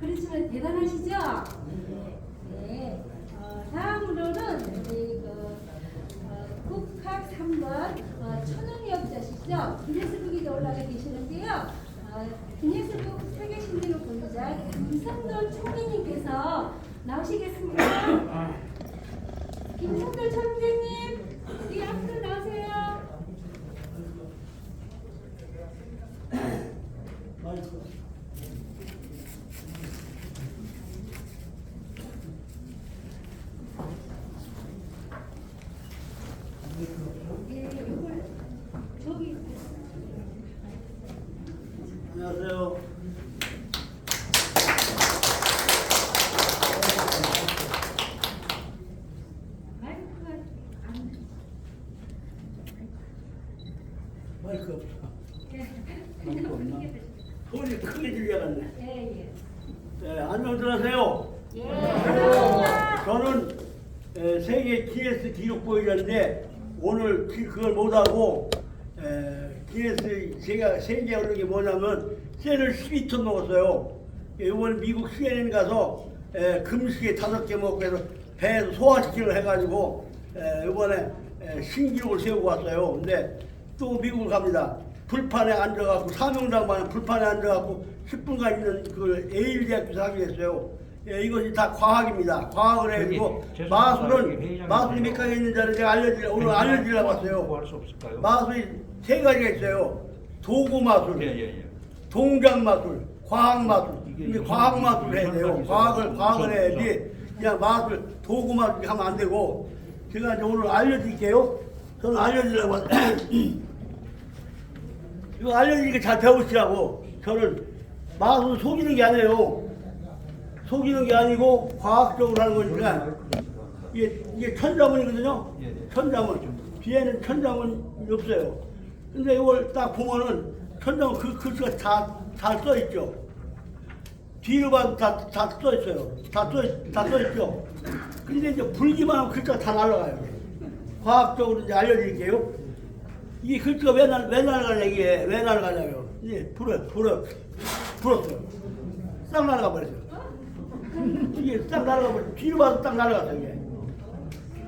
그렇지만 대단하시죠? 네. 다음으로는 우리 국학 3번 천황역자시죠? 기네스북에 올라가 계시는데요. 기네스북 세계신기록 권위자 김성돌 총리님께서 나오시겠습니다. 김성돌 총리님, 우리 앞으로 나오세요. 안녕하세요. 마이크 없어. 마이크 없나? 소리 크게 들려갔네. 예. 네, 안녕들 하세요. 예. 저는 세계 기네스 기록보유자인데 오늘 그걸 못하고 기네스 제가 세계 어려운 게 뭐냐면 쇠를 12톤 먹었어요. 이번에 미국 CNN 가서 금식에 5개 먹고 해서 배에서 소화시키려 해가지고 이번에 신기록을 세우고 왔어요. 근데 또 미국을 갑니다. 불판에 앉아갖고 사명장만은 불판에 앉아갖고 10분간 있는 그 에일대학교에서 하기로 했어요. 이것이 다 과학입니다. 과학을 해가지고 마술이 몇 가지 있는지를 제가 오늘 알려드리려고 왔어요. 마술이 3가지가 있어요. 도구 마술, 동작 마술, 과학 마술. 근데 과학 마술을 해야 돼요. 과학을 해야지 그냥 마술, 도구 마술 하면 안 되고 제가 이제 오늘 알려드릴게요. 저는 알려드리려고 왔어요. 이거 알려드리니까 잘 배우시라고. 저는 마술을 속이는 게 아니에요. 속이는 게 아니고 과학적으로 하는 거니까 이게 천자문이거든요. 천자문. 뒤에는 천자문이 없어요. 근데 이걸 딱 보면은 천자문 그 글씨가 다 써 있죠. 뒤로 봐도 다 써 있어요. 다 써 있죠. 근데 이제 불기만 하면 글자가 다 날아가요. 과학적으로 이제 알려드릴게요. 이 글자가 왜 날아가냐, 이게 왜 날아가냐요. 이게 불었어요. 싹 날아가 버렸어요. 이게 딱 날아가 버렸어요. 뒤로 봐도 딱 날아갔어요, 이게.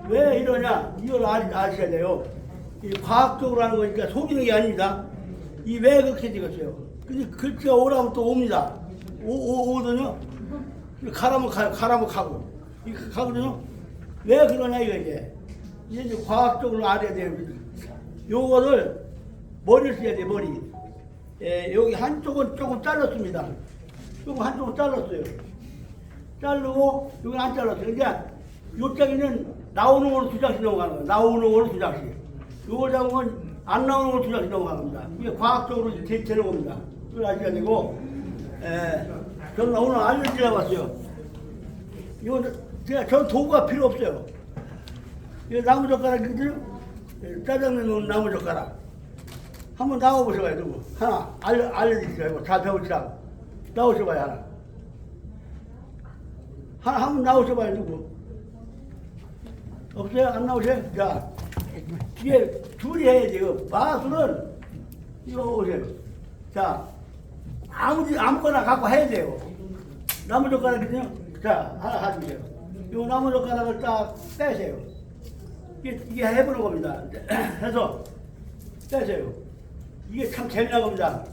왜 이러냐, 이걸 아셔야 돼요. 이 과학적으로 하는 거니까 속이는 게 아닙니다. 이 왜 그렇게 되겠어요. 근데 글자가 오라면 또 옵니다. 오거든요. 가라면 가요, 가라면 가고. 이게 가거든요. 왜 그러냐, 이거 이제 과학적으로 알아야 돼요. 요거를 머리를 써야 돼, 머리. 여기 한쪽은 조금 잘랐습니다. 조금 한쪽은 잘랐어요. 자르고 여기 안 잘랐어요. 이제 요짝에는 나오는 걸로 2장씩 넘어가는 거예요. 나오는 걸로 2장씩. 요걸 잡으면 안 나오는 걸로 2장씩 넘어가는 겁니다. 이게 과학적으로 되는 겁니다. 그걸 아셔야 되고, 저는 오늘 알려드리려고 왔어요. 이거 전 도구가 필요 없어요. 이거 나무젓가락이거든요. 짜장면 넣은 나무젓가락. 한번 나와보셔봐요, 누구. 하나, 알려드릴게요. 잘 배우시라고. 나오셔봐요, 하나 한번 나오셔봐요, 누구. 없어요? 안 나오세요? 자, 뒤에 둘이 해야지. 마술은, 이거 오세요. 자, 아무거나 갖고 해야 돼요. 나무젓가락이거든요. 자, 하나 가주세요. 이 나무젓가락을 딱 빼세요. 이게 해보는 겁니다. 해서 빼세요. 이게 참 재미난 겁니다.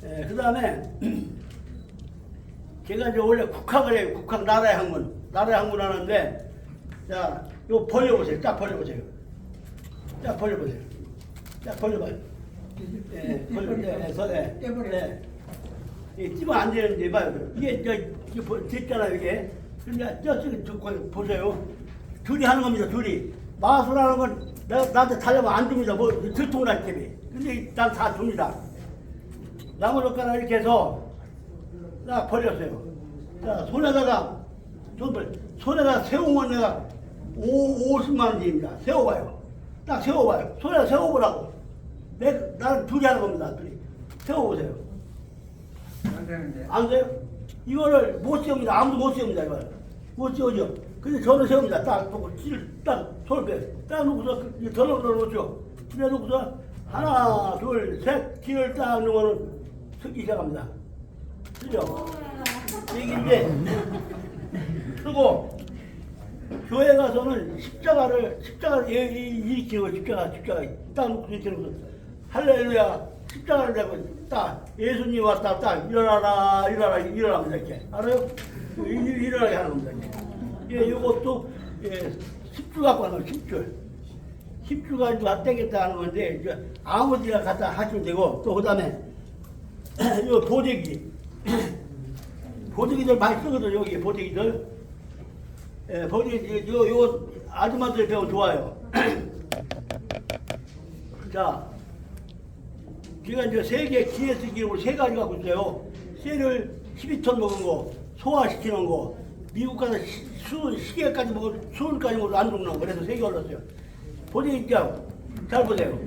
그 다음에 제가 이제 원래 국학을 해요. 국학 나라의 학문. 나라의 학문 하는데, 자, 이거 벌려보세요. 딱 벌려보세요. 딱 벌려보세요. 딱 벌려봐요. 벌려보세요. 찌면 안 되는데, 봐요. 이게 됐잖아요, 이게. 근데 저쪽에 보세요. 둘이 하는 겁니다, 둘이. 마술하는 건 나한테 달려면 안 줍니다. 뭐, 들통을 할 때문에. 근데 난 다 줍니다. 나무젓가락 이렇게 해서 딱 벌렸어요. 자, 손에다가 세우면 내가 50만 원 드립니다. 세워봐요. 딱 세워봐요. 손에다 세워보라고. 나는 둘이 하는 겁니다, 둘이. 세워보세요. 안 되는데. 안 돼요? 이거를 못 세웁니다. 아무도 못 세웁니다, 이걸. 못 세우죠. 근데 저는 세웁니다. 딱 놓고, 딱, 손을 빼. 딱 놓고서, 더 놓죠. 그래 놓고서, 하나, 둘, 셋, 길을 딱 놓으면 서기 시작합니다. 그죠? 얘기인데, 그리고 교회 가서는 십자가를 일으키고 십자가 딱 놓고 일으키는 거. 할렐루야 십자가를 내고 딱 예수님 왔다 딱 일어납니다 이렇게 알아요? 일어나게 하는 겁니다. 이게. 예, 이것도 예, 10줄 갖고 하는 거예요. 10줄 가지고 안 되겠다 하는 건데 이제 아무 데나 갖다 하시면 되고 또 그다음에 이 보재기들 많이 쓰거든 여기 보재기들. 예, 보재기 요 아줌마들 배우면 좋아요. 자, 제가 이제 세계 기네스 기록을 3가지 갖고 있어요. 쇠를 12톤 먹은 거, 소화시키는 거, 미국 가서 시계까지 먹고 수은까지 먹어도 안 죽는 거. 그래서 3개 올랐어요. 보재기장 잘 보세요.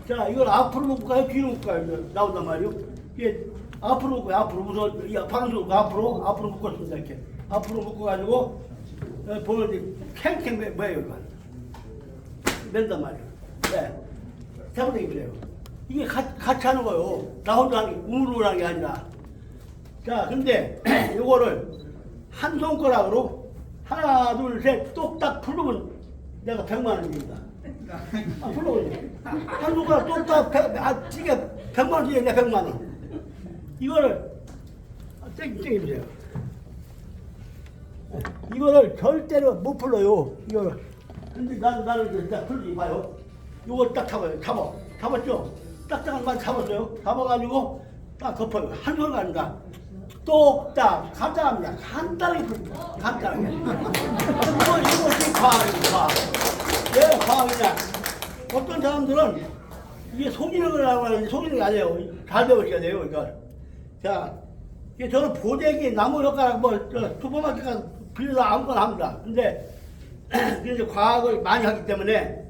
자, 이걸 앞으로 먹고 가요, 뒤로 먹고 가요. 나온단 말이에요. 이게 앞으로 먹고 앞으로 무슨 방송 앞으로 먹고 있습니다. 이렇게 앞으로 먹고 가지고 보면 캥캥 뭐예요 이거 맨단 말이에요. 네. 잘못된 그래요. 이게 같이 하는 거요. 나 혼자 하는 게 우르르 하는 게 아니라. 자, 근데 요거를 한 손가락으로 하나 둘 셋 똑딱 풀르면 내가 100만 원입니다. 풀르면 한 손가락 똑딱 이게 100만 원이야. 내가 100만 원. 이거를 땡겨주세요. 이거를 절대로 못 풀러요. 이거를. 근데 나는 일단 풀지 봐요. 이걸 딱 잡았죠? 딱딱한 말 잡았어요. 잡아가지고 딱 덮어요. 한 손 간다. 똑딱 간단합니다. 간단하게 풀립니다. 간단하게. 이것이 과학입니다. 왜 과학이냐? 어떤 사람들은 이게 속이는 거라고 하는데 속이는 게 아니에요. 잘 배우셔야 돼요. 이걸. 자, 저는 보재기 나무 젓가락 슈퍼마켓 가서 빌려서 아무거나 합니다. 근데 이제 과학을 많이 하기 때문에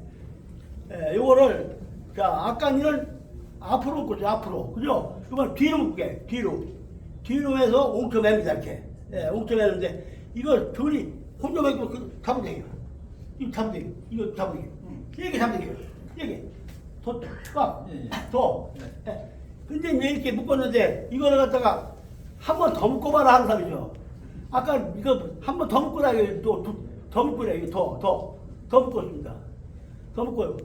요거를 자 아까는 앞으로 묶었죠. 앞으로 그죠? 이건 뒤로 묶게 뒤로 해서 옹쳐맵니다. 이렇게 옹쳐매는데 이걸 둘이 혼자 매고 잡으면 돼요. 이거 잡으면 돼요. 이거 잡으면 돼요. 이렇게 잡으면 돼요. 이렇게 더 근데 이제 이렇게 묶었는데 이거를 갖다가 한 번 더 묶어봐라 하는 사람이죠. 아까 이거 한 번 더 묶으라 더 묶으래. 더 묶었습니다. 더 묶어요.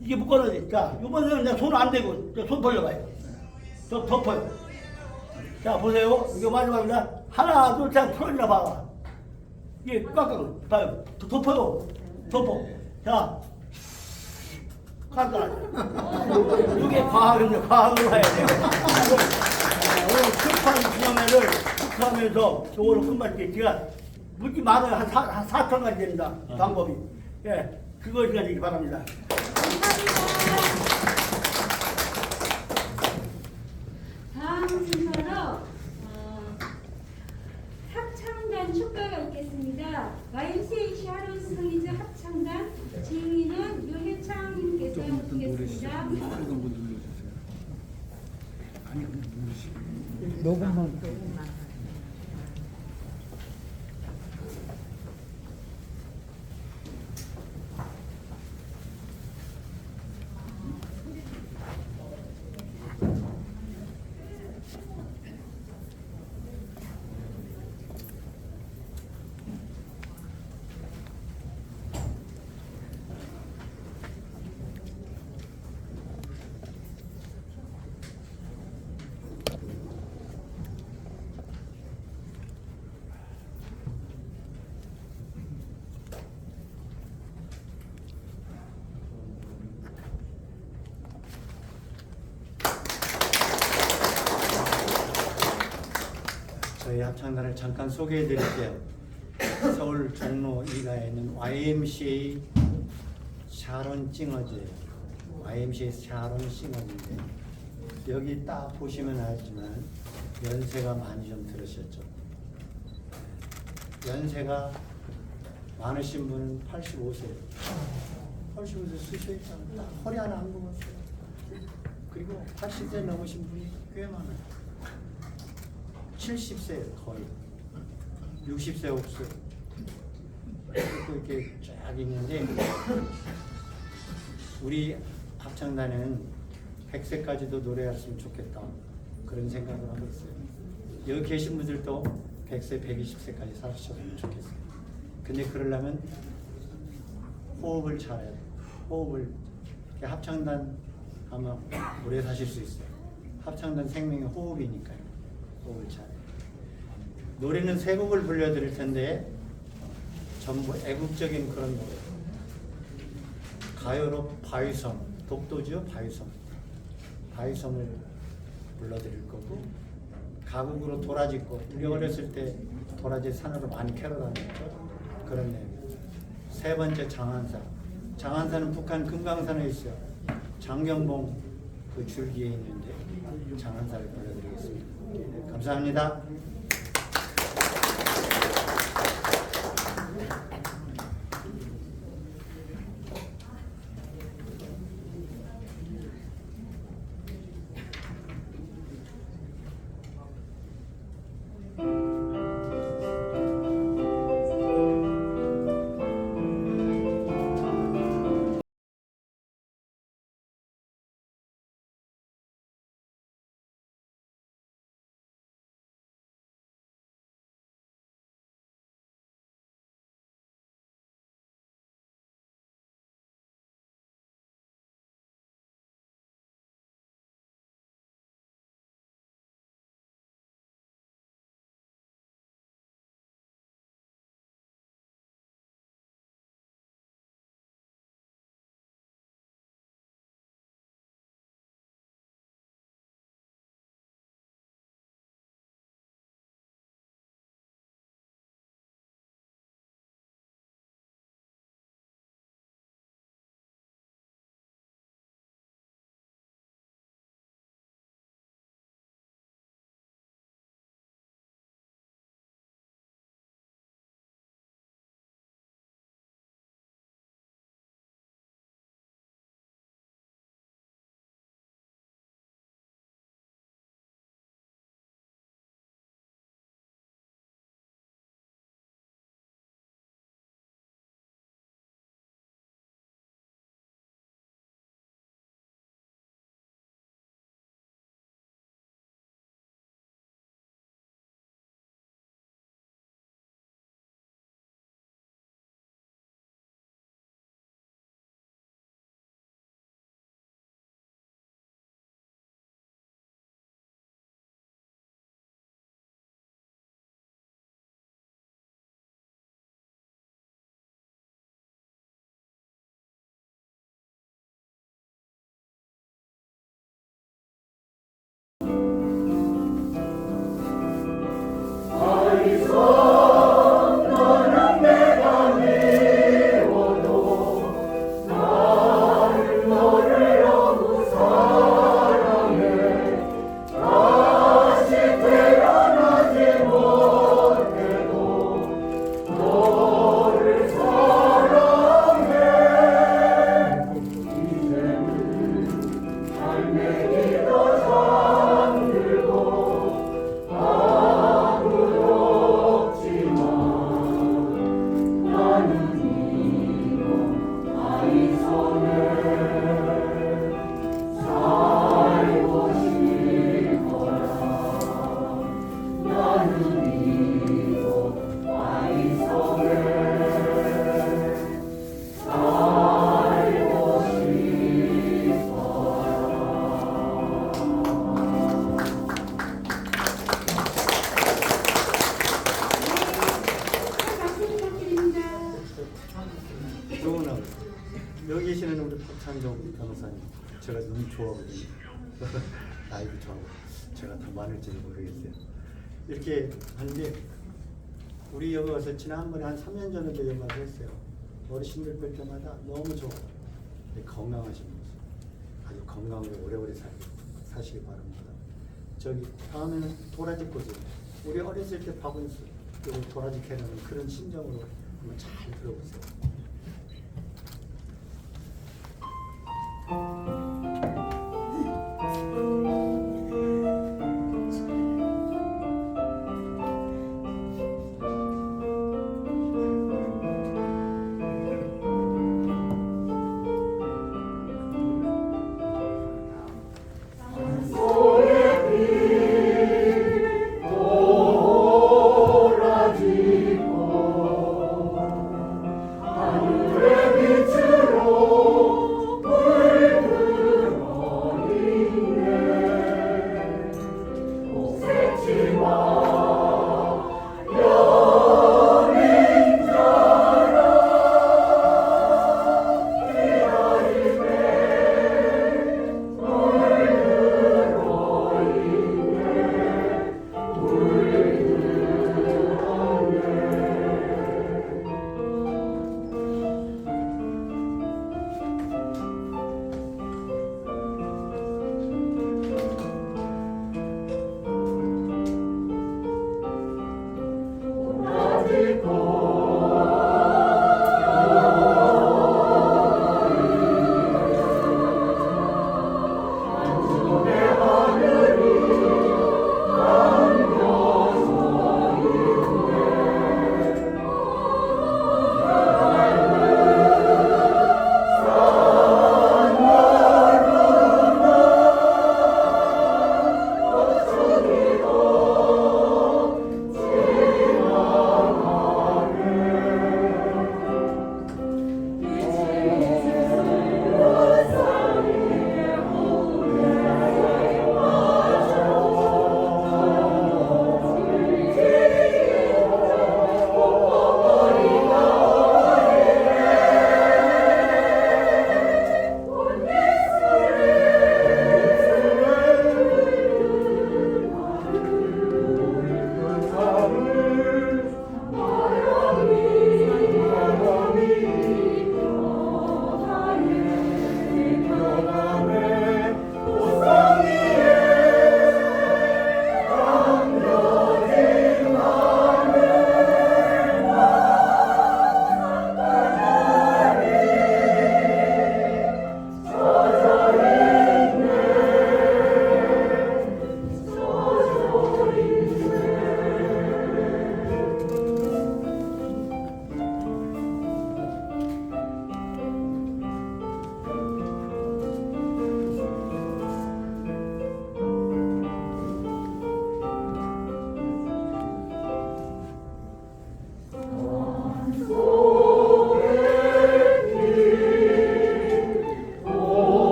이게 묶었는데 자 이번에는 내가 손 안 대고 손 벌려봐요. 더 덮어요. 자 보세요. 이거 마지막입니다. 하나 둘 셋 풀어주나 봐봐. 이게 꽉꽉 봐요. 덮어요. 덮어. 자 간단하죠. 이게 과학입니다. 과학으로 해야 돼요. 오늘 축하한 기념회를 축하하면서 요거를 끝마칠게. 제가 묻지 많아요. 한 4천 가지 됩니다. 방법이. 예, 그거 시간이기 바랍니다. 다음 순서로 합창단 축가가 있겠습니다. YMCA 샤론 스미즈 합창단 지휘는 유혜창님께서 해주시겠습니다. 녹음만. 저희 합창단을 잠깐 소개해 드릴게요. 서울 종로 2가에 있는 YMCA 샤론 찡어즈예요. YMCA 샤론 찡어즈인데 여기 딱 보시면 알지만 연세가 많이 좀 들으셨죠. 연세가 많으신 분은 85세예요. 85세 쓰셔있잖아요. 딱 허리 하나 안 굽었어요. 그리고 80세 넘으신 분이 꽤 많아요. 70세 거의 60세 없어요. 또 이렇게 쫙 있는데 우리 합창단은 100세까지도 노래했으면 좋겠다. 그런 생각을 하고 있어요. 여기 계신 분들도 100세, 120세까지 사셨으면 좋겠어요. 근데 그러려면 호흡을 잘해야 돼요. 호흡을. 합창단 아마 오래 사실 수 있어요. 합창단 생명의 호흡이니까요. 호흡을 잘해요. 노래는 세 곡을 불려드릴 텐데 전부 애국적인 그런 노래. 가요로 바위섬, 독도죠 바위섬. 바위섬을 불러드릴 거고, 가곡으로 도라지꽃. 우리 어렸을 때 도라지 산으로 많이 캐러 다녔죠. 그런 내용. 세 번째 장안산. 장안산은 북한 금강산에 있어요. 장경봉 그 줄기에 있는데 장안산을 불러드리겠습니다. 네, 감사합니다. 여기 계시는 우리 박찬종 변호사님, 제가 너무 좋아하거든요. 나이도 좋아하고 제가 더 많을지는 모르겠어요. 이렇게 하는데 우리 여기 와서 지난번에 한 3년 전에도 연락을 했어요. 어르신들 뵐 때마다 너무 좋아요. 건강하신 모습, 아주 건강하게 오래오래 사시기 바랍니다. 저기 다음에는 도라지꽃이에요. 우리 어렸을 때 박은수 그리고 도라지 캐는 그런 심정으로 한번 잘 들어보세요. 소의 빛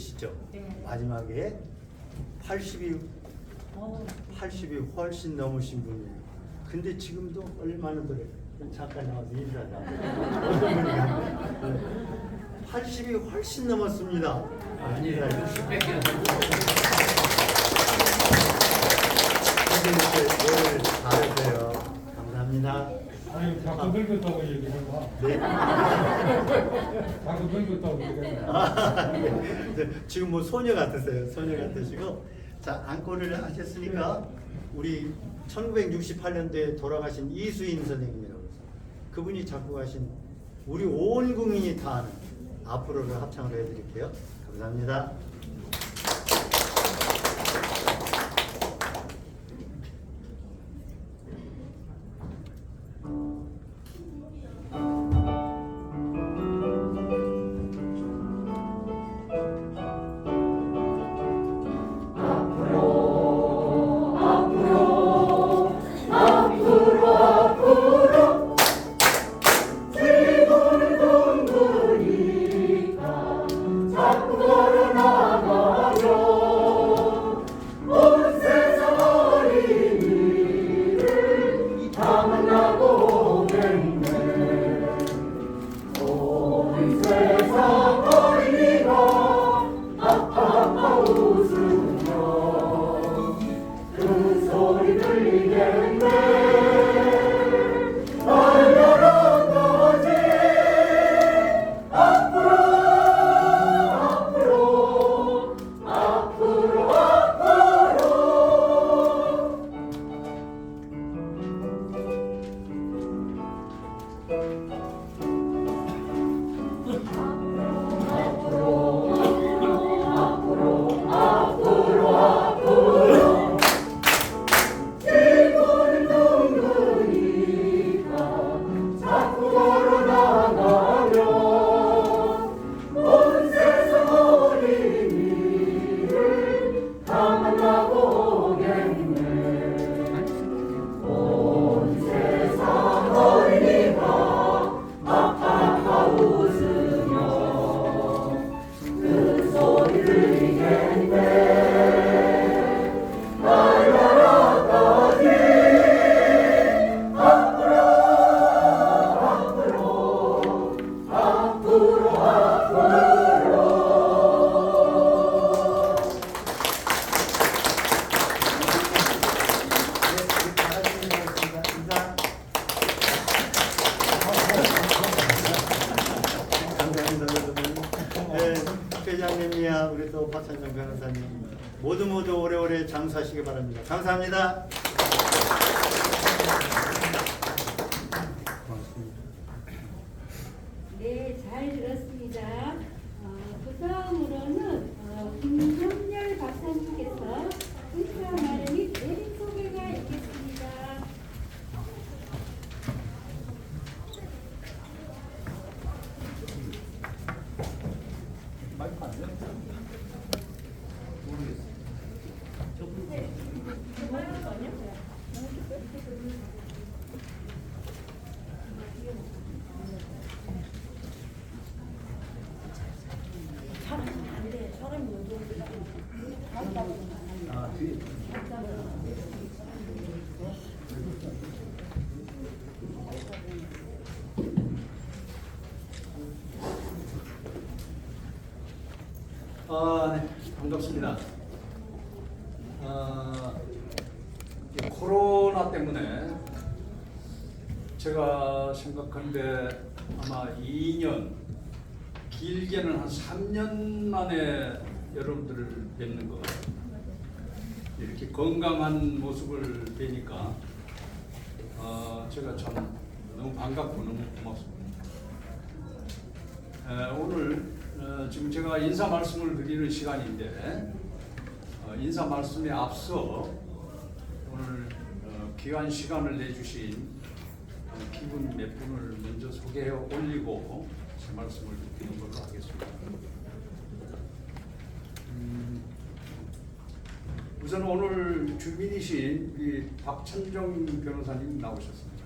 분이시죠? 네. 마지막에 80이 훨씬 넘으신 분이에요. 근데 지금도 얼마나 그래? 잠깐 나와서 인사하자. 어떤 분이 80이 훨씬 넘었습니다. 아니에요. 10밖에 안 돼요. 늘 잘하세요. 감사합니다. 아니 자꾸 늙었다고 얘기를 봐. 네. 자꾸 늙었다고 얘기를 봐. 아, 네. 지금 뭐 소녀 같으세요. 소녀 같으시고. 자, 안건을 하셨으니까 우리 1968년도에 돌아가신 이수인 선생님이라고 있어요. 그분이 작곡하신 우리 온 국민이 다 아는 앞으로를 합창을 해드릴게요. 감사합니다. 회장님이야 우리 또 박찬정 변호사님 모두 오래오래 장수하시기 바랍니다. 감사합니다. 고맙습니다. 네, 잘 들었습니다. 그 다음으로는 김정렬 박사님께서 의사 말및 내린 소개가 있겠습니다. 마이크 안 돼? 모르겠어요. 아, 뒤에. 네, 반갑습니다. 이 코로나 때문에 제가 생각하는데 아마 2년, 길게는 한 3년 만에 여러분들을 뵙는 것 같아요. 이렇게 건강한 모습을 뵈니까 제가 참 너무 반갑고 너무 고맙습니다. 오늘 지금 제가 인사 말씀을 드리는 시간인데 인사 말씀에 앞서 오늘 귀한 시간을 내주신 기분 몇 분을 먼저 소개해 올리고 제 말씀을 드리는 걸로 하겠습니다. 우선 오늘 주민이신 우리 박찬정 변호사님 나오셨습니다.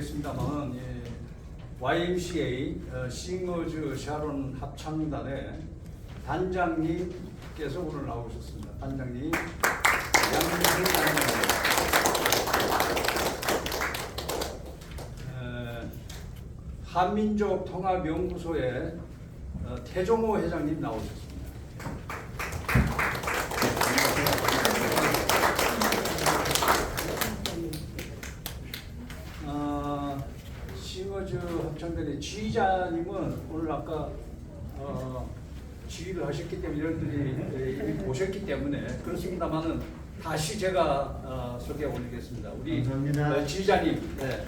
모르겠습니다만 YMCA 싱어즈 샤론 합창단의 단장님께서 오늘 나오셨습니다. 단장님 양민생 단장님. 한민족 통합연구소의 태종호 회장님 나오셨습니다. 싱어즈 합창단의 지휘자님은 오늘 아까 지휘를 하셨기 때문에 여러분들이 보셨기 때문에 그렇습니다만은 다시 제가 소개 올리겠습니다. 우리 감사합니다. 지휘자님, 네,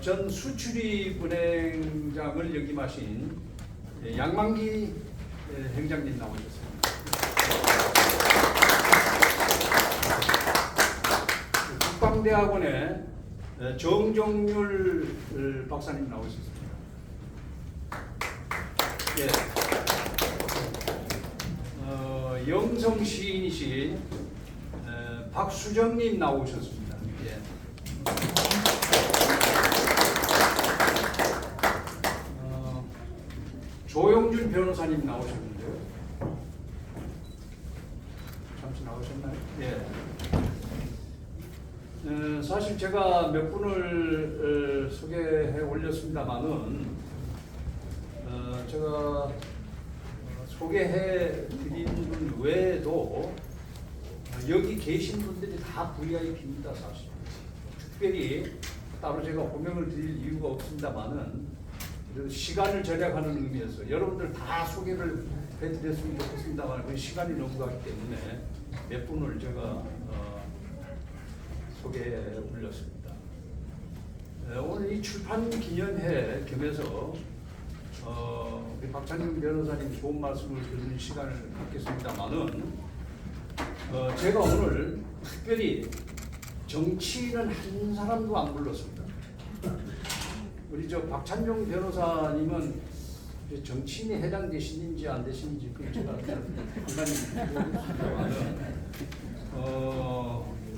전 수출입 은행장을 역임하신 양만기 행장님 나오셨습니다. 국방대학원의 정정률 박사님 나오셨습니다. 예. 영성 시인이신 박수정님 나오셨습니다. 예. 조영준 변호사님 나오셨는데요. 잠시 나오셨나요? 예. 사실 제가 몇 분을 소개해 올렸습니다만은 제가 소개해 드린 분 외에도 여기 계신 분들이 다 VIP입니다. 사실 특별히 따로 제가 호명을 드릴 이유가 없습니다만은 시간을 절약하는 의미에서 여러분들 다 소개를 해드렸으면 좋겠습니다만 그 시간이 너무 가기 때문에 몇 분을 제가 소개해 올렸습니다. 오늘 이 출판 기념회 겸해서 우리 박찬영 변호사님 좋은 말씀을 듣는 시간을 갖겠습니다만은 제가 오늘 특별히 정치인은 한 사람도 안 불렀습니다. 우리 저 박찬용 변호사님은 정치인에 해당되시는지 안 되시는지 그 제가 모르겠습니다만은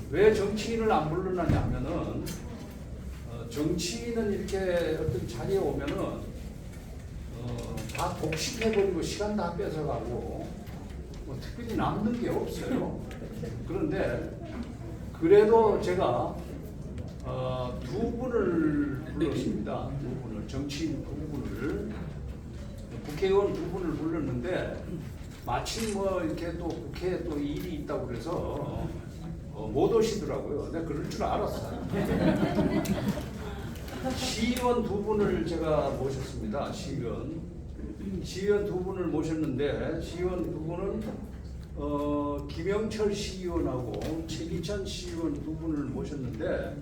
왜 정치인을 안 부르느냐면은 정치인은 이렇게 어떤 자리에 오면은 다 독식해버리고 시간 다 뺏어가고 뭐 특별히 남는 게 없어요. 그런데 그래도 제가 두 분을 불렀습니다. 두 분을, 정치인 두 분을, 국회의원 두 분을 불렀는데 마침 뭐 이렇게 또 국회에 또 일이 있다고 그래서 못 오시더라고요. 내가 그럴 줄 알았어요. 시의원 두 분을 제가 모셨습니다. 시의원 두 분을 모셨는데 시의원 두 분은 김영철 시의원하고 최기찬 시의원 두 분을 모셨는데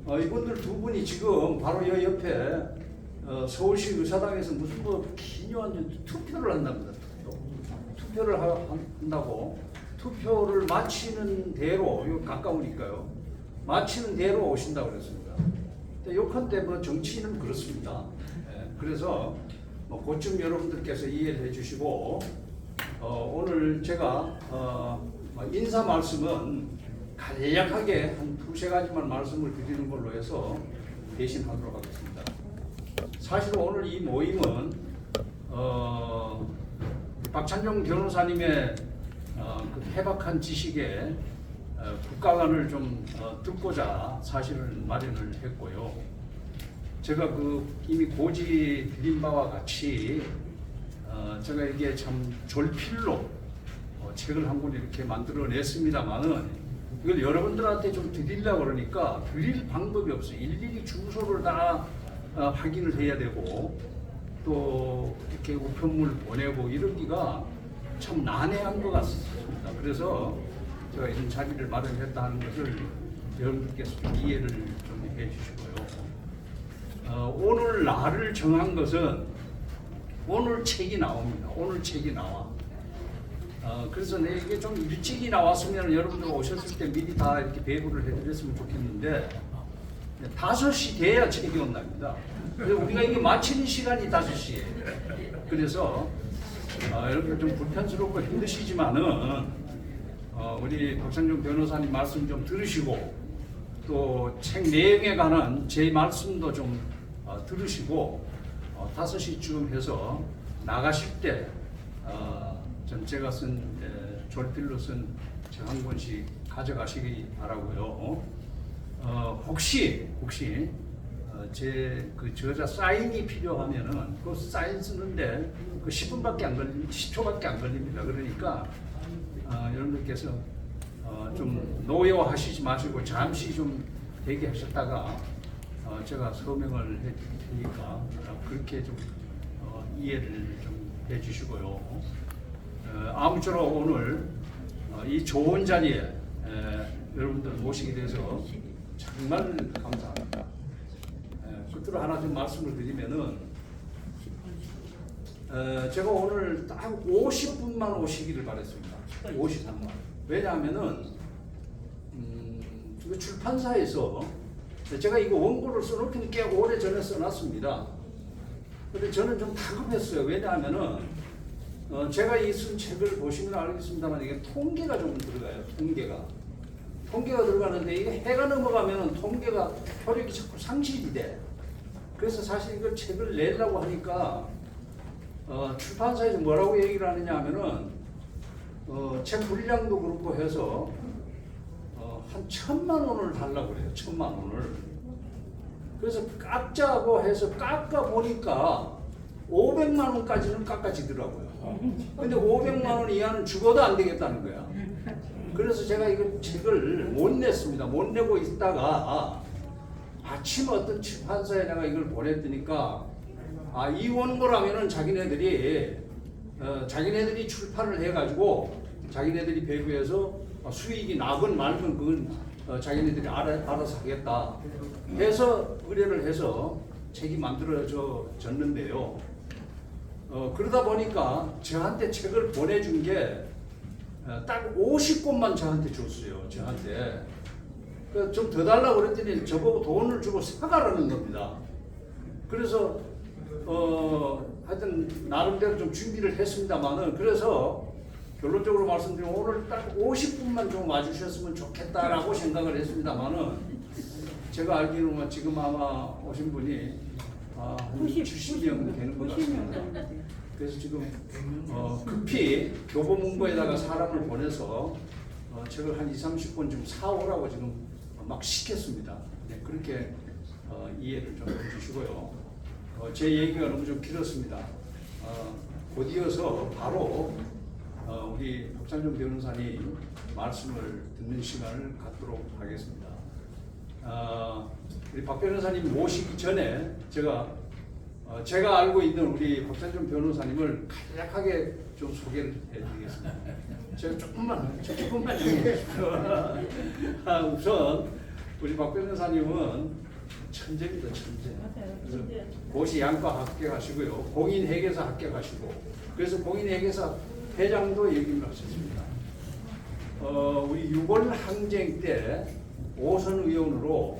이분들 두 분이 지금 바로 여 옆에 서울시 의사당에서 무슨 뭐 기묘한 투표를 한답니다. 투표를 한다고 투표를 마치는 대로 이거 가까우니까요. 마치는 대로 오신다고 그랬습니다. 욕한때 뭐 정치인은 그렇습니다. 그래서 뭐 그쯤 여러분들께서 이해를 해주시고 오늘 제가 인사 말씀은 간략하게 한 두세 가지만 말씀을 드리는 걸로 해서 대신하도록 하겠습니다. 사실 오늘 이 모임은 박찬용 변호사님의 그 해박한 지식에 국가관을 좀 듣고자 사실은 마련을 했고요. 제가 그 이미 고지 드린 바와 같이 제가 이게 참 졸필로 책을 한 권 이렇게 만들어냈습니다만은 이걸 여러분들한테 좀 드리려고 그러니까 드릴 방법이 없어요. 일일이 주소를 다 확인을 해야 되고 또 이렇게 우편물 보내고 이러기가 참 난해한 것 같습니다. 그래서 제가 이런 자리를 마련했다는 것을 여러분들께서 이해를 좀 해주시고요. 오늘 날을 정한 것은 오늘 책이 나옵니다. 오늘 책이 나와. 그래서 이게 좀 일찍이 나왔으면 여러분들 오셨을 때 미리 다 이렇게 배부를 해드렸으면 좋겠는데 5시 돼야 책이 온답니다. 그래서 우리가 이게 마치는 시간이 5시예요. 그래서 여러분들 좀 불편스럽고 힘드시지만은 우리 박찬종 변호사님 말씀 좀 들으시고 또 책 내용에 관한 제 말씀도 좀 들으시고 5시쯤 해서 나가실 때 전 제가 쓴 졸필로 쓴 책 한 권씩 가져가시기 바라고요. 혹시 제 그 저자 사인이 필요하면은 그 사인 쓰는데 그 10분밖에 안 걸립니다. 10초밖에 안 걸립니다. 그러니까 여러분들께서 좀 노여워하시지 마시고 잠시 좀 대기하셨다가 제가 서명을 해 드릴 테니까 그렇게 좀 이해를 좀 해주시고요. 아무쪼록 오늘 이 좋은 자리에 여러분들 모시게 돼서 정말 감사합니다. 끝으로 하나 좀 말씀을 드리면은 제가 오늘 딱 50분만 오시기를 바랬습니다. 53만. 왜냐하면은 그 출판사에서 제가 이거 원고를 써놓기는 꽤 오래 전에 써놨습니다. 근데 저는 좀 다급했어요. 왜냐하면은 제가 이 쓴 책을 보시면 알겠습니다만 이게 통계가 좀 들어가요. 통계가 들어가는데 이게 해가 넘어가면은 통계가 효력이 자꾸 상실이 돼. 그래서 사실 이걸 책을 내려고 하니까 출판사에서 뭐라고 얘기를 하느냐 하면은 책 분량도 그렇고 해서 한 1,000만 원을 달라고 그래요. 1,000만 원을. 그래서 깎자고 해서 깎아 보니까 500만 원까지는 깎아지더라고요. 근데 500만 원 이하는 죽어도 안 되겠다는 거야. 그래서 제가 이거 책을 못 냈습니다. 못 내고 있다가 아침 어떤 출판사에 내가 이걸 보냈더니까 이 원고라면은 자기네들이 출판을 해가지고 자기네들이 배부해서 수익이 나건 말건 그건 자기네들이 알아서 하겠다 해서 의뢰를 해서 책이 만들어졌는데요. 그러다 보니까 저한테 책을 보내준 게 딱 50권만 저한테 줬어요. 저한테. 좀 더 달라고 그랬더니 저보고 돈을 주고 사가라는 겁니다. 그래서 하여튼 나름대로 좀 준비를 했습니다만은 그래서 결론적으로 말씀드리면 오늘 딱 50분만 좀 와주셨으면 좋겠다라고 생각을 했습니다만은 제가 알기로는 지금 아마 오신 분이 한 70명 되는 것 같습니다. 그래서 지금 급히 교보문고에다가 사람을 보내서 책을 한 20-30권 좀 사오라고 지금 막 시켰습니다. 네, 그렇게 이해를 좀 해주시고요. 제 얘기가 너무 좀 길었습니다. 곧 이어서 바로 우리 박찬종 변호사님 말씀을 듣는 시간을 갖도록 하겠습니다. 우리 박 변호사님 모시기 전에 제가 알고 있는 우리 박찬종 변호사님을 간략하게 좀 소개를 해드리겠습니다. 제가 조금만 얘기해주십시오. 우선 우리 박 변호사님은 천재입니다, 천재. 그래서 고시 양과 합격하시고요, 공인회계사 합격하시고, 그래서 공인회계사 회장도 역임을 하셨습니다. 우리 6월 항쟁 때 5선 의원으로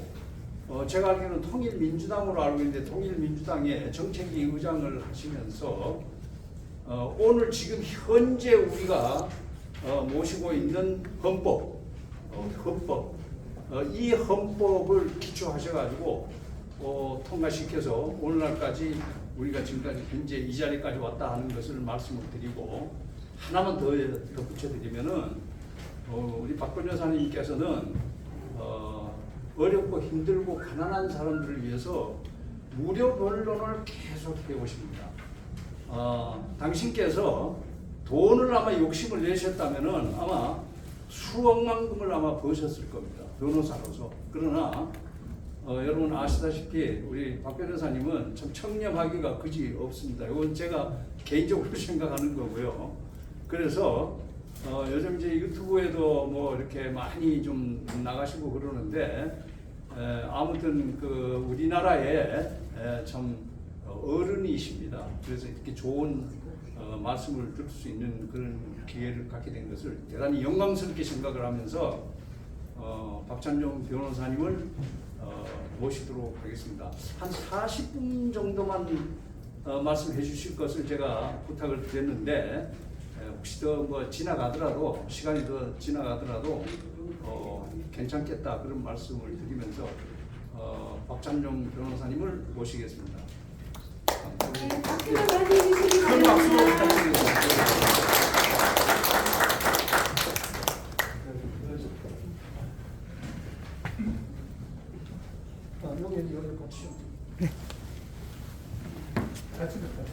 제가 알기로는 통일민주당으로 알고 있는데 통일민주당의 정책위 의장을 하시면서 오늘 지금 현재 우리가 모시고 있는 헌법, 이 헌법을 기초하셔가지고 통과시켜서 오늘날까지 우리가 지금까지 현재 이 자리까지 왔다 하는 것을 말씀을 드리고 하나만 더 덧붙여드리면은 우리 박 변호사님께서는 어렵고 힘들고 가난한 사람들을 위해서 무료 변론을 계속 해오십니다. 당신께서 돈을 아마 욕심을 내셨다면은 아마 수억만금을 아마 버셨을 겁니다. 변호사로서. 그러나 여러분 아시다시피 우리 박 변호사님은 참 청렴하기가 그지 없습니다. 이건 제가 개인적으로 생각하는 거고요. 그래서 요즘 이제 유튜브에도 뭐 이렇게 많이 좀 나가시고 그러는데 아무튼 그 우리나라에 참 어른이십니다. 그래서 이렇게 좋은 말씀을 들을 수 있는 그런 기회를 갖게 된 것을 대단히 영광스럽게 생각을 하면서 박찬종 변호사님을 모시도록 하겠습니다. 한 40분 정도만 말씀해 주실 것을 제가 부탁을 드렸는데 혹시 더 뭐 지나가더라도 시간이 더 지나가더라도 괜찮겠다 그런 말씀을 드리면서 박찬용 변호사님을 모시겠습니다. 네, 박수로 맞이해주시기 큰 박수로 바랍니다. 부탁드리겠습니다. 여기 같이. 같이 갈까요?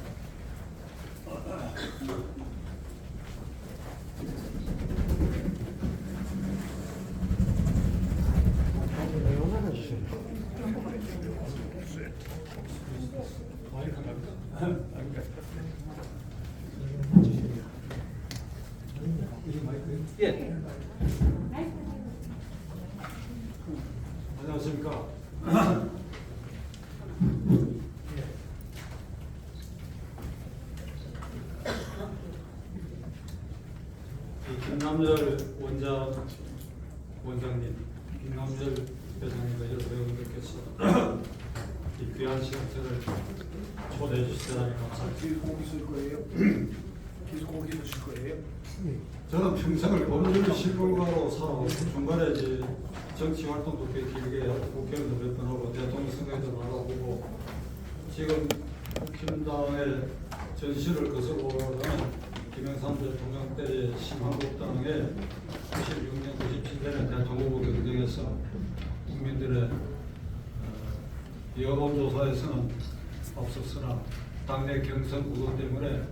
예. 안녕하십니까. 이 김남열 원장님, 김남열 회장님과 여러 회원들께서 이 귀한 시간 저를 초대해 주시기 감사합니다. 계속 거기 있을 거예요? 계속 거기 있으실 거예요? 저는 평생을 법률 실무가로 살아오고 중간에 이제 정치 활동도 꽤 길게 하고 국회의원도 몇 번 하고 대통령 선거에도 나가보고 지금 국힘당의 전시를 거슬러오는 김영삼 대통령 때의 신한국당의 96년, 97년에 대통령 후보 경쟁에서 국민들의 여론조사에서는 없었으나 당내 경선 구도 때문에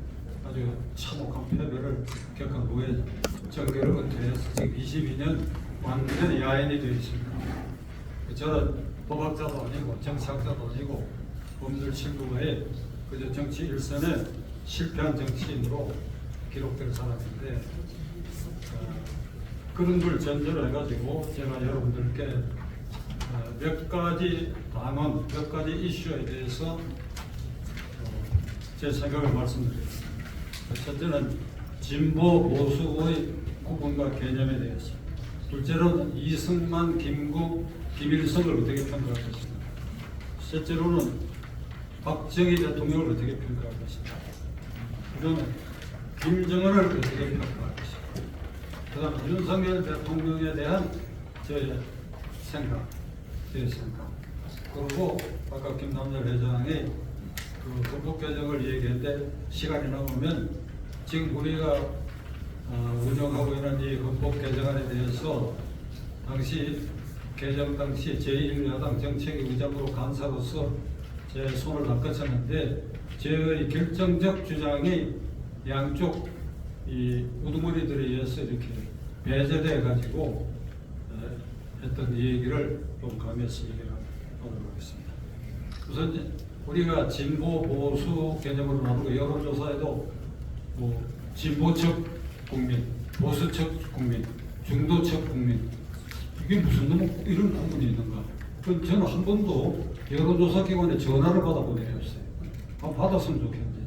아주 참혹한 패배를 겪은 후에 정계를 은퇴해서 지금 22년 완전히 야인이 되어 있습니다. 저는 법학자도 아니고 정치학자도 아니고 법률 실무가에 그저 정치 일선에 실패한 정치인으로 기록될 사람인데 그런 걸 전제로 해가지고 제가 여러분들께 몇 가지 당원, 몇 가지 이슈에 대해서 제 생각을 말씀드리겠습니다. 첫째는 진보 보수의 구분과 개념에 대해서, 둘째로는 이승만, 김국, 김일성을 어떻게 평가할 것인가, 셋째로는 박정희 대통령을 어떻게 평가할 것인가, 그다음에 김정은을 어떻게 평가할 것인가, 그다음에 윤석열 대통령에 대한 저의 생각, 그리고 아까 김남열 회장이 그 헌법 개정을 얘기했는데 시간이 남으면 지금 우리가 운영하고 있는 이 헌법 개정안에 대해서 당시 개정 당시 제1야당 정책의장으로 간사로서 제 손을 낚아쳤는데 저의 결정적 주장이 양쪽 이 우두머리들에 의해서 이렇게 배제돼 가지고 했던 이 얘기를 좀 가면서 얘기를 하도록 하겠습니다. 우선 우리가 진보 보수 개념으로 나누고 여론조사에도 뭐 진보적 국민, 보수적 국민, 중도적 국민, 이게 무슨 너무 이런 구분이 있는가? 그럼 저는 한 번도 여론조사 기관에 전화를 받아본 적이 없어요. 받았으면 좋겠는데.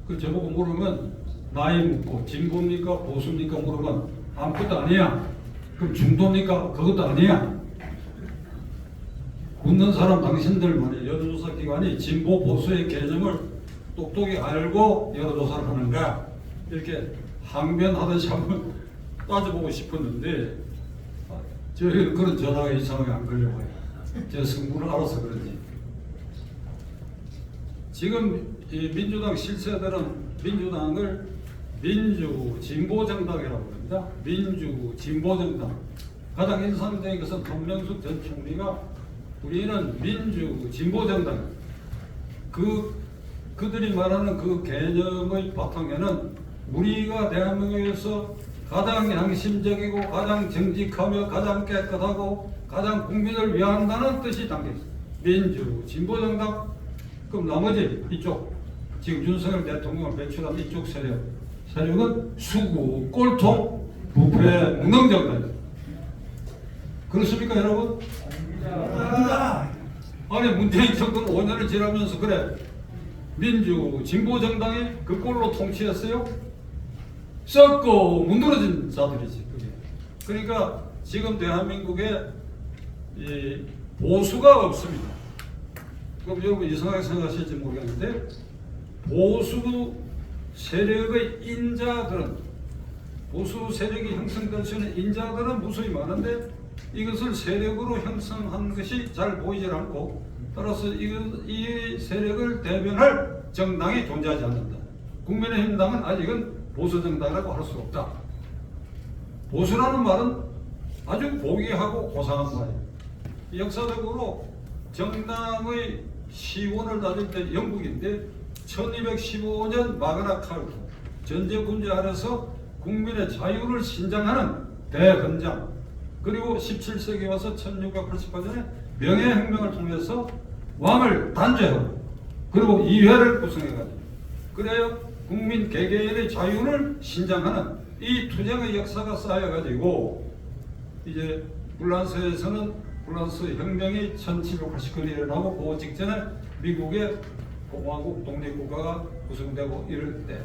그 저보고 물으면 나이 묻고 진보입니까 보수입니까 물으면 아무것도 아니야. 그럼 중도입니까? 그것도 아니야. 묻는 사람 당신들만이 여론조사 기관이 진보 보수의 개념을 똑똑히 알고 여론조사를 하는가 이렇게 항변하듯이 한번 따져보고 싶었는데 저희는 그런 전화가 이상하게 안 걸려와요. 제 성분을 알아서 그런지. 지금 이 민주당 실세들은 민주당을 민주진보정당이라고 합니다. 민주진보정당. 가장 인상적인 것은 박명숙 전 총리가 우리는 민주진보정당. 그들이 말하는 그 개념의 바탕에는 우리가 대한민국에서 가장 양심적이고 가장 정직하며 가장 깨끗하고 가장 국민을 위한다는 뜻이 담겨있습니다. 민주진보정당. 그럼 나머지 이쪽 지금 윤석열 대통령을 배출한 이쪽 세력은 수구, 꼴통, 부패, 무능정당. 그렇습니까 여러분? 아니 문재인 정권 5년을 지나면서 그래 민주 진보정당이 그 꼴로 통치했어요? 썩고 문드러진 자들이지 그게. 그러니까 지금 대한민국에 이 보수가 없습니다. 그럼 여러분 이상하게 생각하실지 모르겠는데 보수 세력의 인자들은 보수 세력이 형성될 수 있는 인자들은 무수히 많은데 이것을 세력으로 형성한 것이 잘 보이질 않고 따라서 이 세력을 대변할 정당이 존재하지 않는다. 국민의힘당은 아직은 보수 정당이라고 할 수 없다. 보수라는 말은 아주 고귀하고 고상한 말이에요. 역사적으로 정당의 시원을 다질 때 영국인데 1215년 마그나 카르타 전제군제 아래서 국민의 자유를 신장하는 대헌장, 그리고 17세기 와서 1688년에 명예혁명을 통해서 왕을 단죄하고 그리고 의회를 구성해가지고 그래야 국민 개개인의 자유를 신장하는 이 투쟁의 역사가 쌓여가지고 이제 불란서에서는 불란서 혁명이 1789년에 일어나고 그 직전에 미국의 공화국 독립국가가 구성되고 이럴 때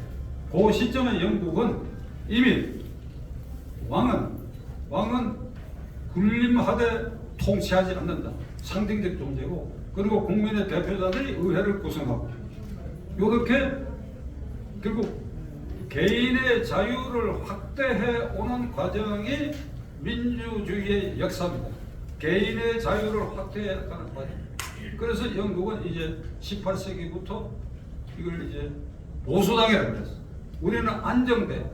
그 시점에 영국은 이미 왕은 군림하되 통치하지 않는다. 상징적 존재고 그리고 국민의 대표자들이 의회를 구성하고 이렇게 결국 개인의 자유를 확대해 오는 과정이 민주주의의 역사입니다. 개인의 자유를 확대해 가는 과정. 그래서 영국은 이제 18세기부터 이걸 이제 보수당이라고 했어요. 우리는 안정돼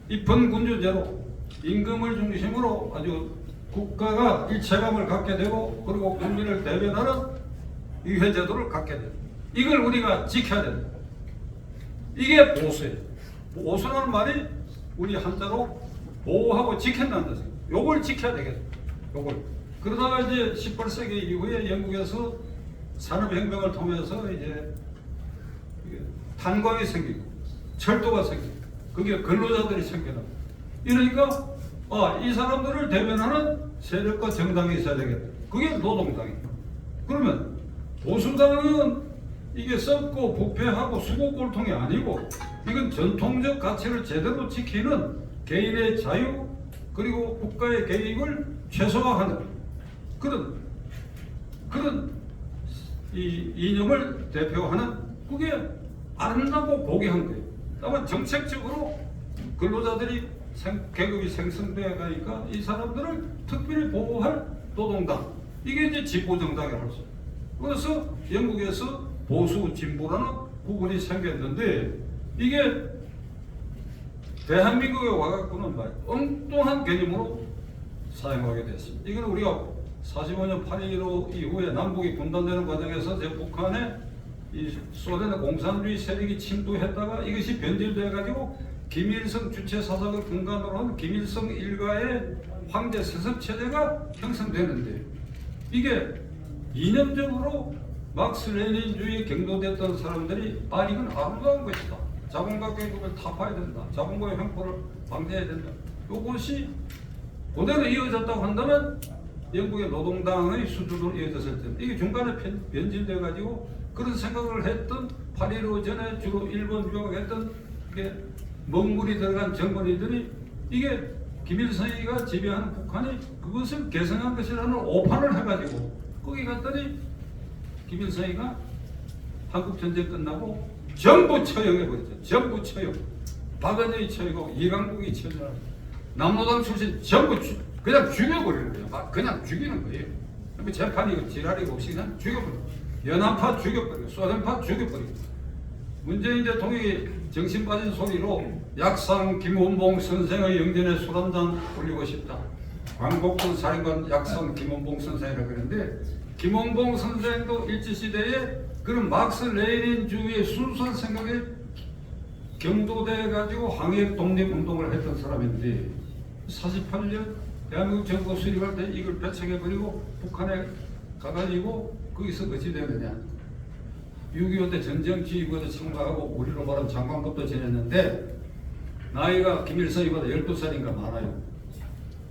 입헌군주제로 임금을 중심으로 아주 국가가 일체감을 갖게 되고 그리고 국민을 대변하는 의회제도를 갖게 됩니다. 이걸 우리가 지켜야 된다. 이게 보수예요. 보수라는 말이 우리 한자로 보호하고 지킨다는 뜻이에요. 요걸 지켜야 되겠다. 요걸. 그러다가 이제 18세기 이후에 영국에서 산업혁명을 통해서 이제 탄광이 생기고 철도가 생기고 그게 근로자들이 생겨나. 이러니까 이 사람들을 대변하는 세력과 정당이 있어야 되겠다. 그게 노동당이에요. 그러면 보수당은 이게 썩고 부패하고 수고골통이 아니고 이건 전통적 가치를 제대로 지키는 개인의 자유 그리고 국가의 개입을 최소화하는 그런 이 이념을 대표하는 그게 아름답고 고귀한 거예요. 다만 정책적으로 근로자들이 계급이 생성되어 가니까 이 사람들을 특별히 보호할 노동당 이게 이제 진보정당이라고 할 수 있어요. 그래서 영국에서 보수 진보라는 구분이 생겼는데 이게 대한민국에 와갖고는 엉뚱한 개념으로 사용하게 됐습니다. 이건 우리가 45년 8.15 이후에 남북이 분단되는 과정에서 북한에 이 소련의 공산주의 세력이 침투했다가 이것이 변질돼가지고 김일성 주체 사상을 근간으로 한 김일성 일가의 황제 세습 체제가 형성되는데 이게 이념적으로 막스 레닌주의에 경도됐던 사람들이 이건 아름다운 것이다. 자본가 계급을 타파해야 된다. 자본가의 횡포를 방지해야 된다. 이것이 그대로 이어졌다고 한다면 영국의 노동당의 수준으로 이어졌을 텐데 이게 중간에 변질돼가지고 그런 생각을 했던 8.15 전에 주로 일본 유학했던 이게 먹물이 들어간 정권이들이 이게 김일성이가 지배하는 북한이 그것을 개성한 것이라는 오판을 해가지고 거기 갔더니 김일성이가 한국전쟁 끝나고 전부 처형해버렸죠. 전부 처형. 박은영이 처형하고 이강국이 처형하고 남로당 출신 전부 그냥 죽여버리는 거예요. 그냥 죽이는 거예요. 재판이 지랄이고 없이 그냥 죽여버려요. 연합파 죽여버리고 소련파 죽여버리고 문재인 대통령이 정신 빠진 소리로 약상 김원봉 선생의 영전에 술 한잔 올리고 싶다. 광복군 사령관 약상 김원봉 선생이라고 그러는데 김원봉 선생도 일제시대에 그런 막스 레닌주의의 순수한 생각에 경도돼 가지고 항해 독립운동을 했던 사람인데 48년 대한민국 정부 수립할 때 이걸 배척해버리고 북한에 가가지고 거기서 어찌 되느냐 6.25 때 전쟁지휘부에도 참가하고 우리로 말하면 장관급도 지냈는데 나이가 김일성이보다 12살인가 많아요.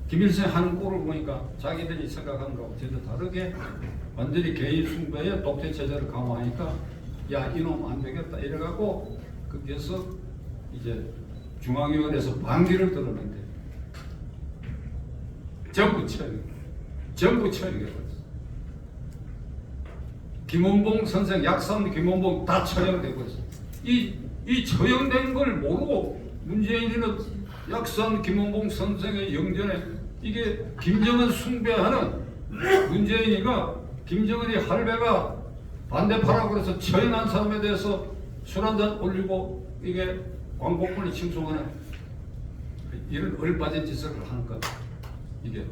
김일성이 하는 꼴을 보니까 자기들이 생각하는 거하고 전혀 다르게 완전히 개인 숭배에 독재 체제를 강화하니까 야 이놈 안 되겠다 이래갖고 거기에서 이제 중앙위원회에서 반기를 들었는데 전부 처형해버렸어. 김원봉 선생, 약산 김원봉 다 처형돼 버렸어. 이 처형된 걸 모르고 문재인이는 약산 김원봉 선생의 영전에 이게 김정은 숭배하는 문재인이가 김정은이 할배가 반대파라고 그래서 처형한 사람에 대해서 술 한잔 올리고 이게 광복군을 칭송하는 이런 얼빠진 짓을 하는 것. 이게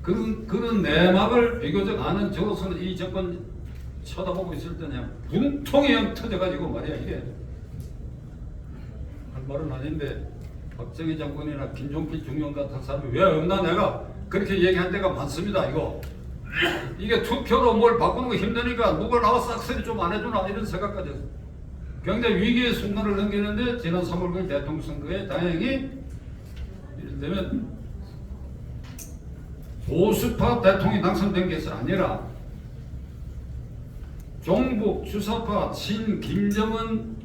그런 내막을 비교적 아는 저로서는 이 정권 쳐다보고 있을 때 그냥 분통이 형 터져가지고 말이야 이게 할 말은 아닌데 박정희 장군이나 김종필 중령 같은 사람이 왜 없나 내가 그렇게 얘기한 데가 많습니다. 이게 투표로 뭘 바꾸는 거 힘드니까 누가 나와 싹쓸이 좀 안 해주나 이런 생각까지 했어요. 굉장히 위기의 순간을 넘기는데 지난 3월 9일 대통령 선거에 다행히 이를테면 보수파 대통령이 당선된 것이 아니라 종북 주사파 친 김정은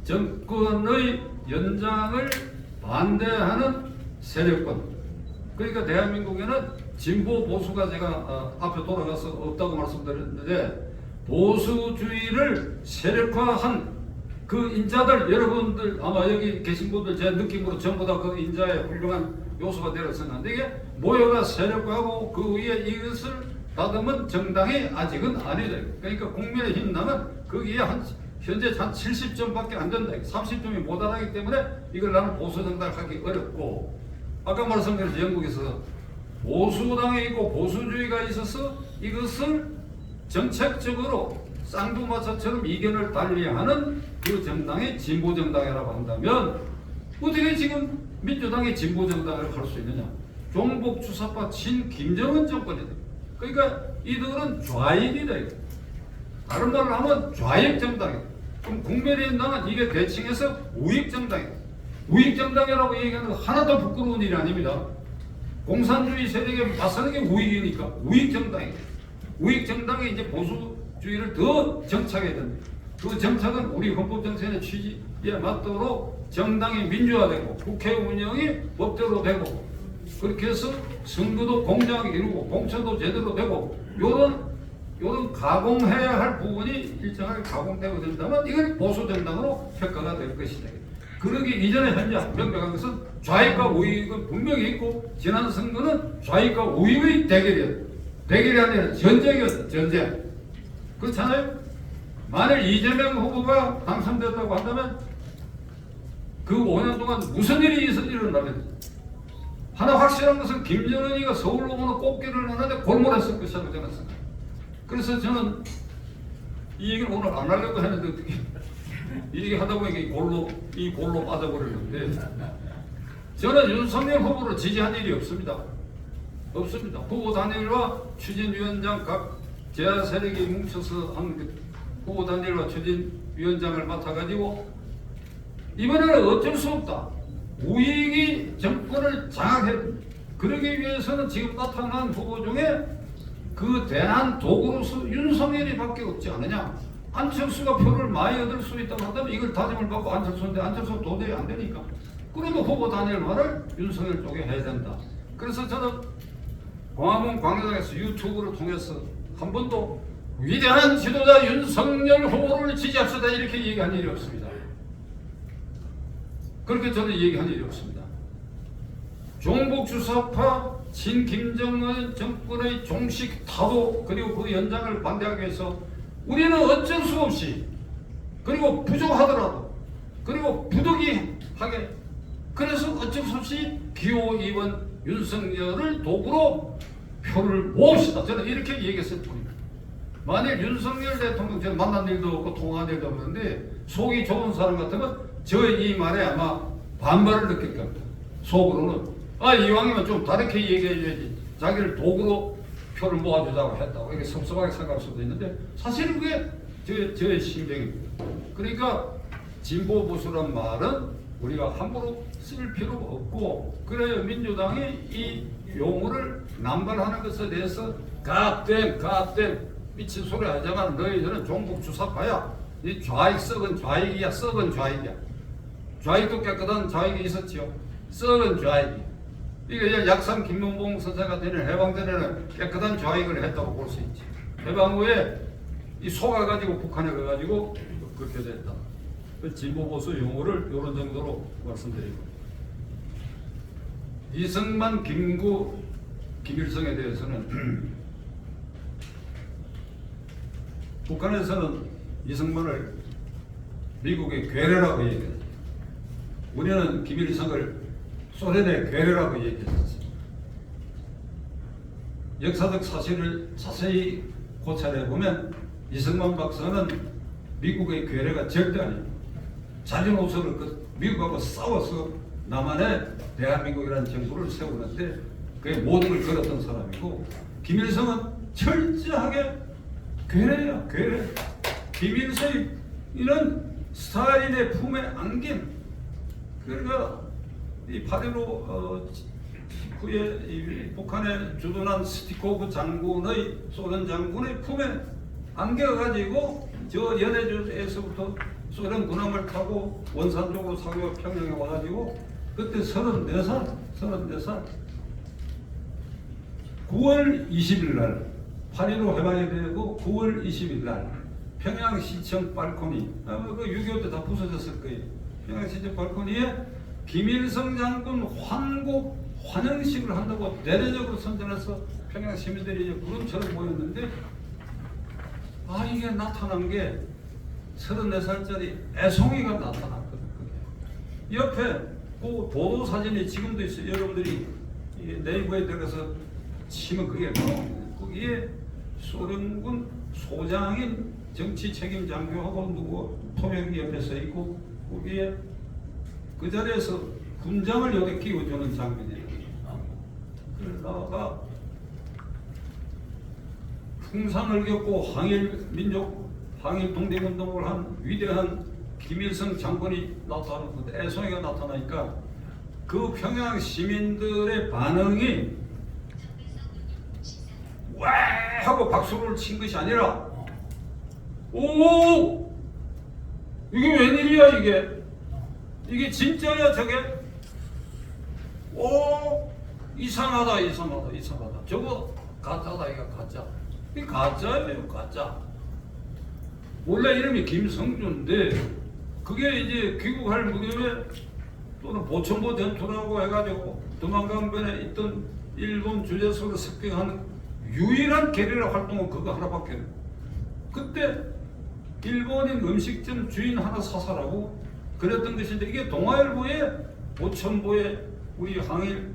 정권의 연장을 반대하는 세력권. 그러니까 대한민국에는 진보 보수가 제가 앞에 돌아가서 없다고 말씀드렸는데 보수주의를 세력화한 그 인자들 여러분들 아마 여기 계신 분들 제 느낌으로 전부 다 그 인자의 훌륭한 요소가 되어 생각하는데 이게 모여가 세력화하고 그 위에 이것을 다듬은 정당이 아직은 아니다. 그러니까 국민의힘 나는 거기에 현재 한 70점밖에 안 된다. 30점이 모자라기 때문에 이걸 나는 보수 정당을 하기 어렵고 아까 말씀드린 영국에서 보수당이 있고 보수주의가 있어서 이것을 정책적으로 쌍두마차처럼 이견을 달리하는 그 정당이 진보정당이라고 한다면 어떻게 지금 민주당이 진보정당을 할 수 있느냐. 종북 주사파 친 김정은 정권이다. 그러니까 이들은 좌익이다. 다른 말로 하면 좌익정당이다. 그럼 국민의힘당은 이게 대칭해서 우익정당이다. 우익정당이라고 얘기하는 건 하나도 부끄러운 일이 아닙니다. 공산주의 세력에 맞서는 게 우익이니까 우익정당이다. 우익정당이 이제 보수주의를 더 정착해야 됩니다. 그 정착은 우리 헌법정신의 취지에 맞도록 정당이 민주화되고 국회 운영이 법대로 되고 그렇게 해서 선거도 공정하게 이루고 공천도 제대로 되고 요런 가공해야 할 부분이 일정하게 가공되고 된다면 이걸 보수정당으로 평가가 될 것이다. 그러기 이전에 현재 명백한 것은 좌익과 우익은 분명히 있고 지난 선거는 좌익과 우익의 대결이 아니라 전쟁이었어요. 전쟁. 그렇잖아요. 만일 이재명 후보가 당선됐다고 한다면 그 5년 동안 무슨 일이 일어나면 하나 확실한 것은 김정은이가 서울로 오는 꽃길을 하는데 골몰했을 것이라고 저는 생각합니다. 그래서 저는 이 얘기를 오늘 안 하려고 했는데 어떻게 이 얘기 하다 보니까 이 골로 빠져버렸는데 저는 윤석열 후보를 지지한 일이 없습니다. 없습니다. 후보 단일과 추진위원장 각 제야 세력이 뭉쳐서 한 후보 단일과 추진위원장을 맡아가지고 이번에는 어쩔 수 없다. 우익이 정권을 장악해. 그러기 위해서는 지금 나타난 후보 중에 그 대한 도구로서 윤석열이 밖에 없지 않느냐. 안철수가 표를 많이 얻을 수 있다고 한다면 이걸 다짐을 받고 안철수인데 안철수가 도저히 안 되니까. 그러면 후보 단일화를 윤석열 쪽에 해야 된다. 그래서 저는 광화문 광장에서 유튜브를 통해서 한 번도 위대한 지도자 윤석열 후보를 지지합시다 이렇게 얘기한 일이 없습니다. 그렇게 저는 얘기한 일이 없습니다. 종북 주사파 진 김정은 정권의 종식 타도 그리고 그 연장을 반대하기 위해서 우리는 어쩔 수 없이 그리고 부족하더라도 그리고 부득이하게 그래서 어쩔 수 없이 기호 2번 윤석열을 도구로 표를 모읍시다. 저는 이렇게 얘기했을 뿐입니다. 만일 윤석열 대통령 저는 만난 일도 없고 통화한 일도 없는데 속이 좋은 사람 같으면 저의 이 말에 아마 반발을 느낄 겁니다. 속으로는 이왕이면 좀 다르게 얘기해야지 자기를 도구로 표를 모아주자고 했다고 이렇게 섭섭하게 생각할 수도 있는데 사실은 그게 저의 심정입니다. 그러니까 진보 보수란 말은 우리가 함부로 쓸 필요가 없고 그래야 민주당이 이 용어를 남발하는 것에 대해서 갓댐 미친 소리 하자면 너희들은 종북 주사파야. 이 좌익 썩은 좌익이야. 썩은 좌익이야. 좌익도 깨끗한 좌익이 있었지요. 썩은 좌익이. 이게 약산 김문봉 선생 같은 해방전에는 깨끗한 좌익을 했다고 볼 수 있지. 해방 후에 이 속아가지고 북한에 가가지고 그렇게 됐다. 진보 보수 용어를 이런 정도로 말씀드리고. 이승만, 김구, 김일성에 대해서는 북한에서는 이승만을 미국의 괴뢰라고 얘기했어요. 우리는 김일성을 소련의 괴뢰라고 얘기했었어요. 역사적 사실을 자세히 고찰해 보면 이승만 박사는 미국의 괴뢰가 절대 아닙니다. 자진호소를 미국하고 싸워서 남한에 대한민국이라는 정부를 세우는데 그의 모든 걸 걸었던 사람이고, 김일성은 철저하게 괴뢰야, 괴뢰. 김일성이는 스탈린의 품에 안긴, 그러니까 이 8.15 후에 이 북한에 주둔한 스티코프 장군의, 소련 장군의 품에 안겨가지고 저 연해주에서부터 소련 군함을 타고 원산 쪽으로 사고 평양에 와가지고 그때 34살 9월 20일 날 8.15 해방이 되고 9월 20일 날 평양시청 발코니, 그 6.25 때 다 부서졌을 거예요. 평양시청 발코니에 김일성 장군 환국 환영식을 한다고 대대적으로 선전해서 평양 시민들이 이제 구름처럼 모였는데, 이게 나타난 게 34살짜리 애송이가 나타났거든. 그게 옆에 그 보도 사진이 지금도 있어요. 여러분들이 네이버에 들어가서 치면 그게 나옵니다. 거기에 소련군 소장인 정치 책임 장교하고 누구 토명이 옆에 서 있고, 거기에 그 자리에서 군장을 여기 끼워주는 장면이에요. 그러다가 풍산을 겪고 항일 독립운동을 한 위대한 김일성 장군이 나타났는데, 애송이가 나타나니까 그 평양 시민들의 반응이 와 하고 박수를 친 것이 아니라, 오 이게 웬일이야, 이게 진짜야 저게? 오 이상하다. 저거 가짜다, 이거 가짜. 이게 가짜예요, 가짜. 원래 이름이 김성주인데 그게 이제 귀국할 무렵에 또는 보천보 전투라고 해가지고 도망간 변에 있던 일본 주재소를 습격한 유일한 게릴라 활동은 그거 하나밖에 없어요. 그때 일본인 음식점 주인 하나 사살하고 그랬던 것인데, 이게 동아일보에 보천보에 우리 항일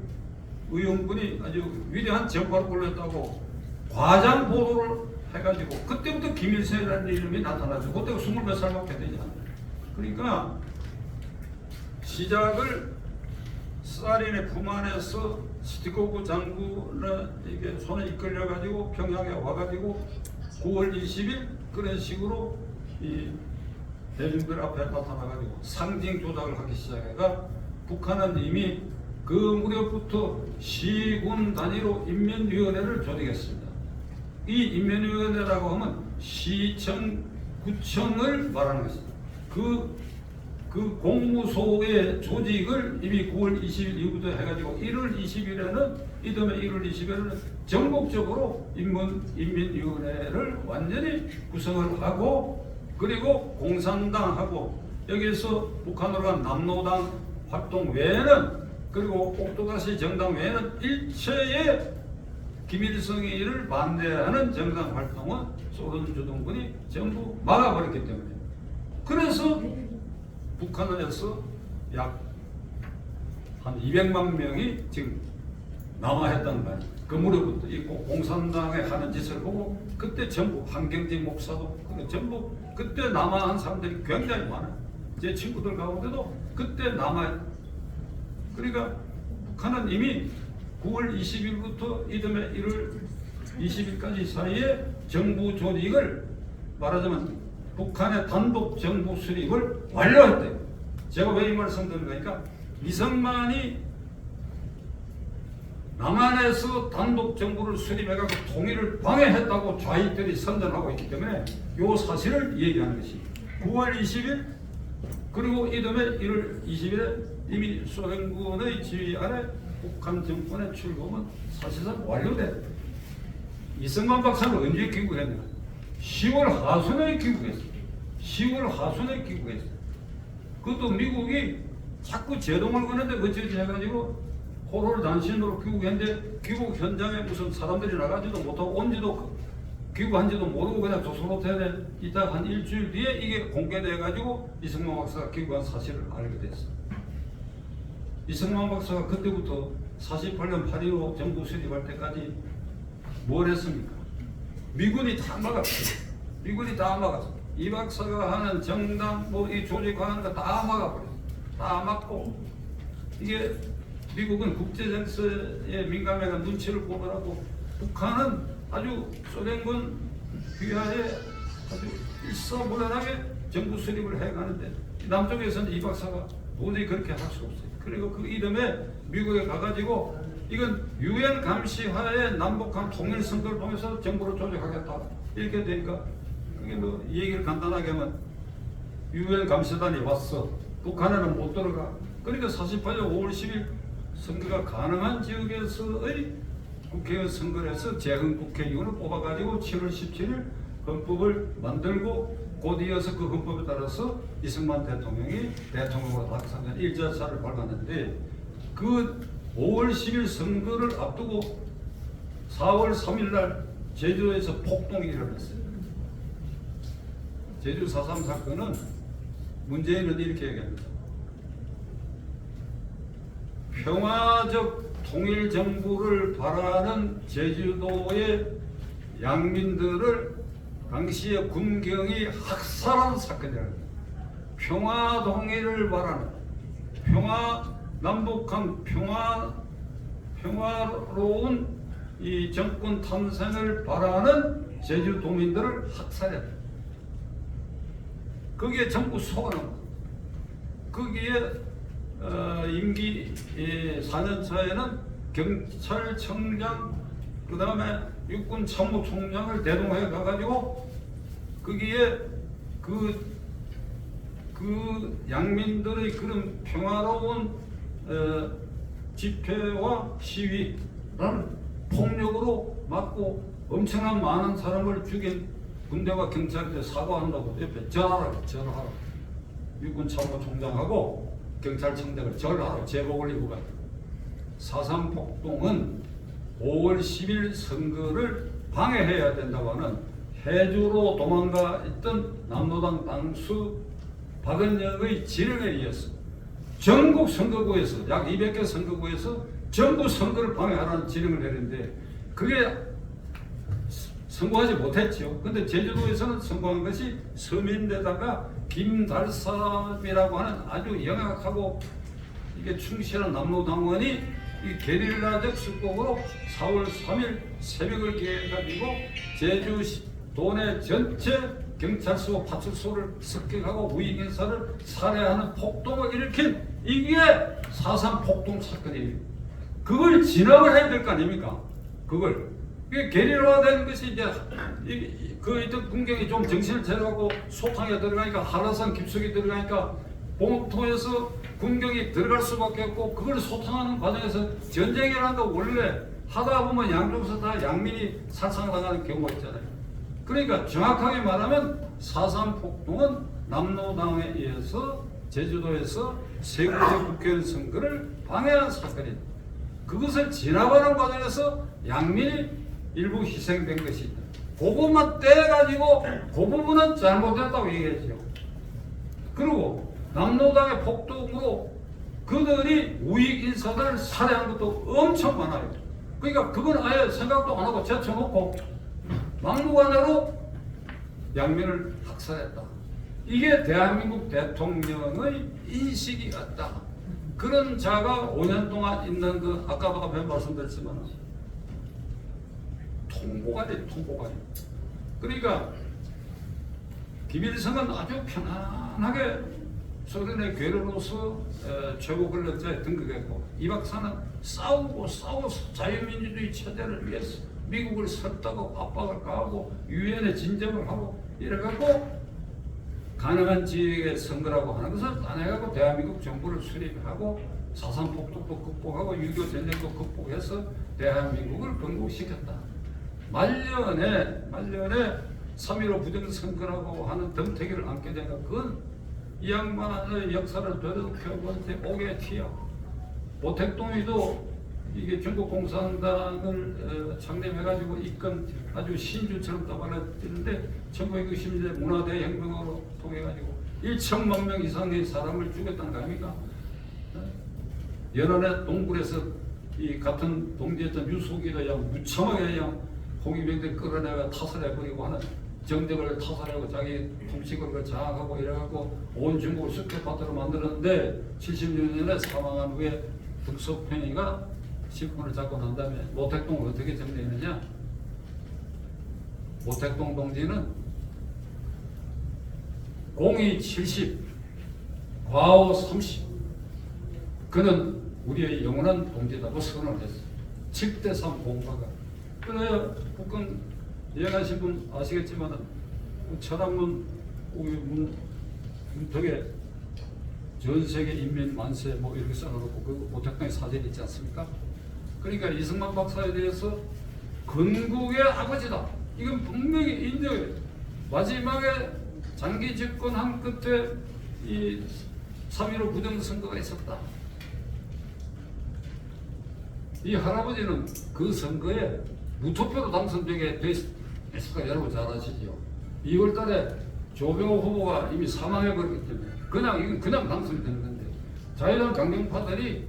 의원분이 아주 위대한 전파를 올렸다고 과장 보도를 해가지고 그때부터 김일성이라는 이름이 나타나죠. 그때가 20몇 살밖에 되지 않아요. 그러니까 시작을 스탈린의 품 안에서 스티코프 장군의 이게 손에 이끌려가지고 평양에 와가지고 9월 20일 그런 식으로 이 대중들 앞에 나타나가지고 상징 조작을 하기 시작해가, 북한은 이미 그 무렵부터 시군 단위로 인민위원회를 조직했습니다. 이 인민위원회라고 하면 시청, 구청을 말하는 것입니다. 그 공무소의 조직을 이미 9월 20일 이후부터 해가지고 1월 20일에는 이듬해 1월 20일에는 전국적으로 인민위원회를 완전히 구성을 하고, 그리고 공산당하고 여기서 북한으로 간 남노당 활동 외에는, 그리고 옥토가시 정당 외에는 일체의 김일성이를 반대하는 정당 활동은 소련 주둔군이 전부 막아버렸기 때문에, 그래서 북한에서 약 한 200만 명이 지금 남아했다는 거예요. 그 무렵부터 이 공산당에 하는 짓을 보고 그때 전부 한경직 목사도 전부 그때 남아한 사람들이 굉장히 많아요. 제 친구들 가운데도 그때 남아요. 그러니까 북한은 이미 9월 20일부터 이듬해 1월 20일까지 사이에 정부 조직을, 말하자면 북한의 단독 정부 수립을 완료했대요. 제가 왜 이 말씀 드리는 거니까, 이승만이 남한에서 단독 정부를 수립해가지고 통일을 방해했다고 좌익들이 선전하고 있기 때문에 이 사실을 얘기하는 것이 9월 20일 그리고 이듬해 1월 20일에 이미 소련군의 지휘 아래 북한 정권의 출범은 사실상 완료됐다. 이승만 박사는 언제 귀국했냐? 10월 하순에 귀국했어요. 10월 하순에 귀국했어요. 그것도 미국이 자꾸 제동을 거는데 어쩌지 해가지고 포로를 단신으로 귀국했는데 귀국 현장에 무슨 사람들이 나가지도 못하고 온지도 귀국한지도 모르고 그냥 조선 호텔에 있다가 한 일주일 뒤에 이게 공개돼가지고 이승만 박사가 귀국한 사실을 알게 됐어. 이승만 박사가 그때부터 48년 8.15 정부 수립할 때까지 뭘 했습니까? 미군이 다 막았어요. 미군이 다 막았어. 이 박사가 하는 정당 이 조직하는 거 다 막아버렸어. 다 막고 이게 미국은 국제정세에 민감해가 눈치를 보느라고 북한은 아주 소련군 귀하에 아주 일사불란하게 정부 수립을 해가는데 남쪽에서는 이 박사가 도저히 그렇게 할 수 없어요. 그리고 그 이름에 미국에 가가지고 이건 유엔 감시하에 남북한 통일 선거를 통해서 정부를 조직하겠다 이렇게 되니까 그게 뭐 이 얘기를 간단하게 하면 유엔 감시단이 왔어. 북한에는 못 들어가. 그러니까 48년 5월 10일 선거가 가능한 지역에서의 국회의원 선거를 해서 재헌 국회의원을 뽑아가지고 7월 17일 헌법을 만들고 곧 이어서 그 헌법에 따라서 이승만 대통령이 대통령으로 당선된 일자사를 밟았는데 그 5월 10일 선거를 앞두고 4월 3일 날 제주도에서 폭동이 일어났어요. 제주 4.3 사건은 문재인은 이렇게 얘기합니다. 평화적 통일정부를 바라는 제주도의 양민들을 당시에 군경이 학살한 사건이라는 거예요. 평화 통일을 바라는 남북한 평화로운 이 정권 탄생을 바라는 제주도민들을 학살했다. 거기에 전부 속아놓은 거예요. 거기에 임기 4년차에는 경찰청장 그 다음에 육군 참모총장을 대동해 가가지고 거기에 그 양민들의 그런 평화로운 집회와 시위라는 폭력으로 막고 엄청난 많은 사람을 죽인 군대와 경찰한테 사과한다고 옆에 전화하라. 육군 참모총장하고 경찰청장을 전화하라. 제복 올리고 가요. 4.3 폭동은 5월 10일 선거를 방해해야 된다고 하는 해주로 도망가 있던 남로당 당수 박은영의 지령에 의해서 전국 선거구에서 약 200개 선거구에서 전부 선거를 방해하라는 지령을 내렸는데 그게 성공하지 못했죠. 근데 제주도에서는 성공한 것이 서민대다가 김달삼이라고 하는 아주 영악하고 이게 충실한 남로당원이 이 게릴라적 수법으로 4월 3일 새벽을 기해가지고 제주 도내 전체 경찰서 파출소를 습격하고 우익인사를 살해하는 폭동을 일으킨 이게 4.3 폭동 사건이에요. 그걸 진압을 해야 될 거 아닙니까? 그게 게릴라화된 것이 이제 그 있던 군경이 좀 정신을 차려가고 소탕에 들어가니까 한라산 깊숙이 들어가니까 봉통에서 군경이 들어갈 수밖에 없고 그걸 소탕하는 과정에서 전쟁이라는 거 원래 하다 보면 양쪽에서 다 양민이 살상당하는 경우가 있잖아요. 그러니까 정확하게 말하면 4.3 폭동은 남로당에 의해서 제주도에서 세구의 국회의원 선거를 방해한 사건이다. 그것을 진압하는 과정에서 양민이 일부 희생된 것이 있다. 그것만 떼가지고 그 부분은 잘못됐다고 얘기했죠. 그리고 남로당의 폭동으로 그들이 우익 인사들을 살해한 것도 엄청 많아요. 그러니까 그건 아예 생각도 안 하고 제쳐놓고 막무가내로 양민을 학살했다. 이게 대한민국 대통령의 인식이었다. 그런 자가 5년 동안 있는 그 아까도 앞에 말씀드렸지만 통보관이. 그러니까 김일성은 아주 편안하게 소련의 괴로로서 최고 권력자에 등극했고 이 박사는 싸우고 자유민주주의 체제를 위해서 미국을 설득하고 압박을 가하고 유엔에 진정을 하고 이래갖고 가능한 지역의 선거라고 하는 것을 따내갖고 대한민국 정부를 수립하고 4.3 폭동도 극복하고 6.25 전쟁도 극복해서 대한민국을 건국시켰다. 말년에 3.15 부정선거라고 하는 덤태기를 안게 되니까 그건 이 양반의 역사를 되돌아보면 오게 티야. 모택동이도 이게 중국공산당을 창립해가지고 이끈 아주 신주처럼 떠받았는데 1960년대 문화대혁명으로 통해가지고 1천만 명 이상의 사람을 죽였다는 거 아닙니까? 연안의 동굴에서 이 같은 동지였던 유속이가 그냥 무참하게 그냥 홍위병들 끌어내가 타살해버리고 하는 정적을 타살하고 자기 통치권을 장악하고 이래갖고 온 중국을 쑥대밭으로 만들었는데 76년에 사망한 후에 득석팽이가 실권을 잡고 난 다음에 모택동을 어떻게 정리했느냐? 모택동 동지는 공이 70, 과오 30. 그는 우리의 영원한 동지다고 선언을 했어. 7대3 공파가. 그래야 북한 여행하신 분 아시겠지만 천안문 문턱에 전 세계 인민 만세 뭐 이렇게 써놓고 그 모택동의 사진이 있지 않습니까? 그러니까 이승만 박사에 대해서 건국의 아버지다. 이건 분명히 인정해. 마지막에 장기 집권한 끝에 이 3.15 부정선거가 있었다. 이 할아버지는 그 선거에 무투표로 당선되게 됐을까 여러분 잘 아시죠? 2월 달에 조병호 후보가 이미 사망해버렸기 때문에 이건 그냥 당선이 되는 건데 자유당 강경파들이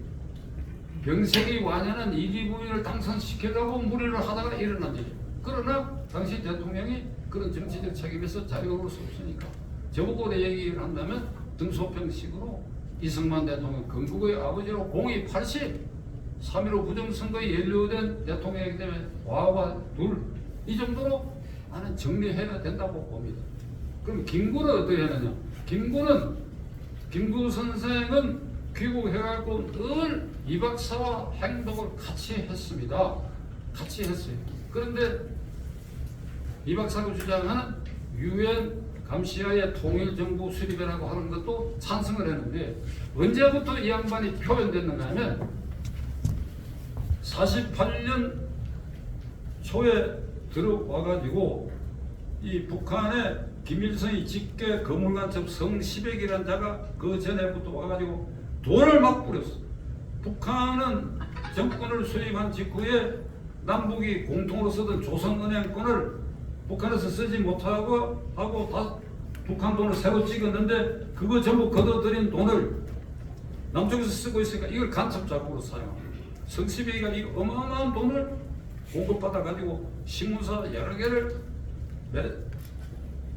병색이 완연한 이기부인을 당선시키려고 무리를 하다가 일어난 일이에요. 그러나 당시 대통령이 그런 정치적 책임에서 자유로울 수 없으니까 저보고 얘기를 한다면 등소평식으로 이승만 대통령 건국의 아버지로 공이 80 3.15 부정선거에 연루된 대통령이기 때문에 와와 둘 이 정도로 나는 정리해야 된다고 봅니다. 그럼 김구는 어떻게 하느냐? 김구 선생은 귀국해갖고 늘 이 박사와 행동을 같이 했습니다. 같이 했어요. 그런데 이 박사가 주장하는 유엔 감시하에 통일정부 수립이라고 하는 것도 찬성을 했는데 언제부터 이 양반이 표현됐는가 하면 48년 초에 들어와가지고 이 북한에 김일성이 직계 거물간첩 성시백이라는 자가 그 전에부터 와가지고 돈을 막 뿌렸어. 북한은 정권을 수립한 직후에 남북이 공통으로 쓰던 조선은행권을 북한에서 쓰지 못하고 하고 다 북한 돈을 새로 찍었는데 그거 전부 걷어들인 돈을 남쪽에서 쓰고 있으니까 이걸 간첩 자금으로 사용합니다. 성시백이가 이 어마어마한 돈을 공급받아가지고 신문사 여러 개를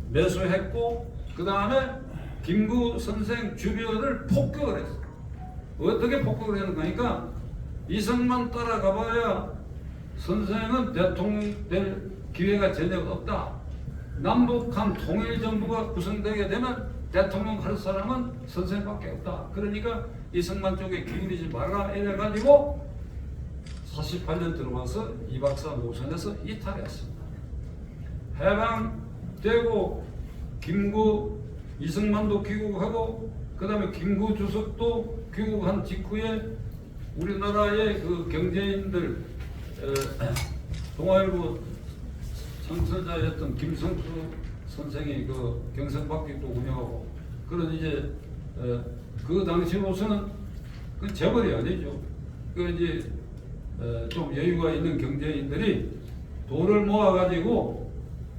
매수했고 그 다음에 김구 선생 주변을 폭격을 했어. 어떻게 폭격을 했는가 하니까 이승만 따라가봐야 선생은 대통령 될 기회가 전혀 없다. 남북한 통일정부가 구성되게 되면 대통령 할 사람은 선생밖에 없다. 그러니까 이승만 쪽에 기울이지 말라 이래가지고 48년 들어와서 이 박사 노선에서 이탈했습니다. 해방되고 김구 이승만도 귀국하고 그 다음에 김구 주석도 귀국한 직후에 우리나라의 그 경제인들 동아일보 창설자였던 김성수 선생이 그 경성박기도 운영하고 그런 이제 그 당시로서는 그 재벌이 아니죠. 그 이제 좀 여유가 있는 경제인들이 돈을 모아가지고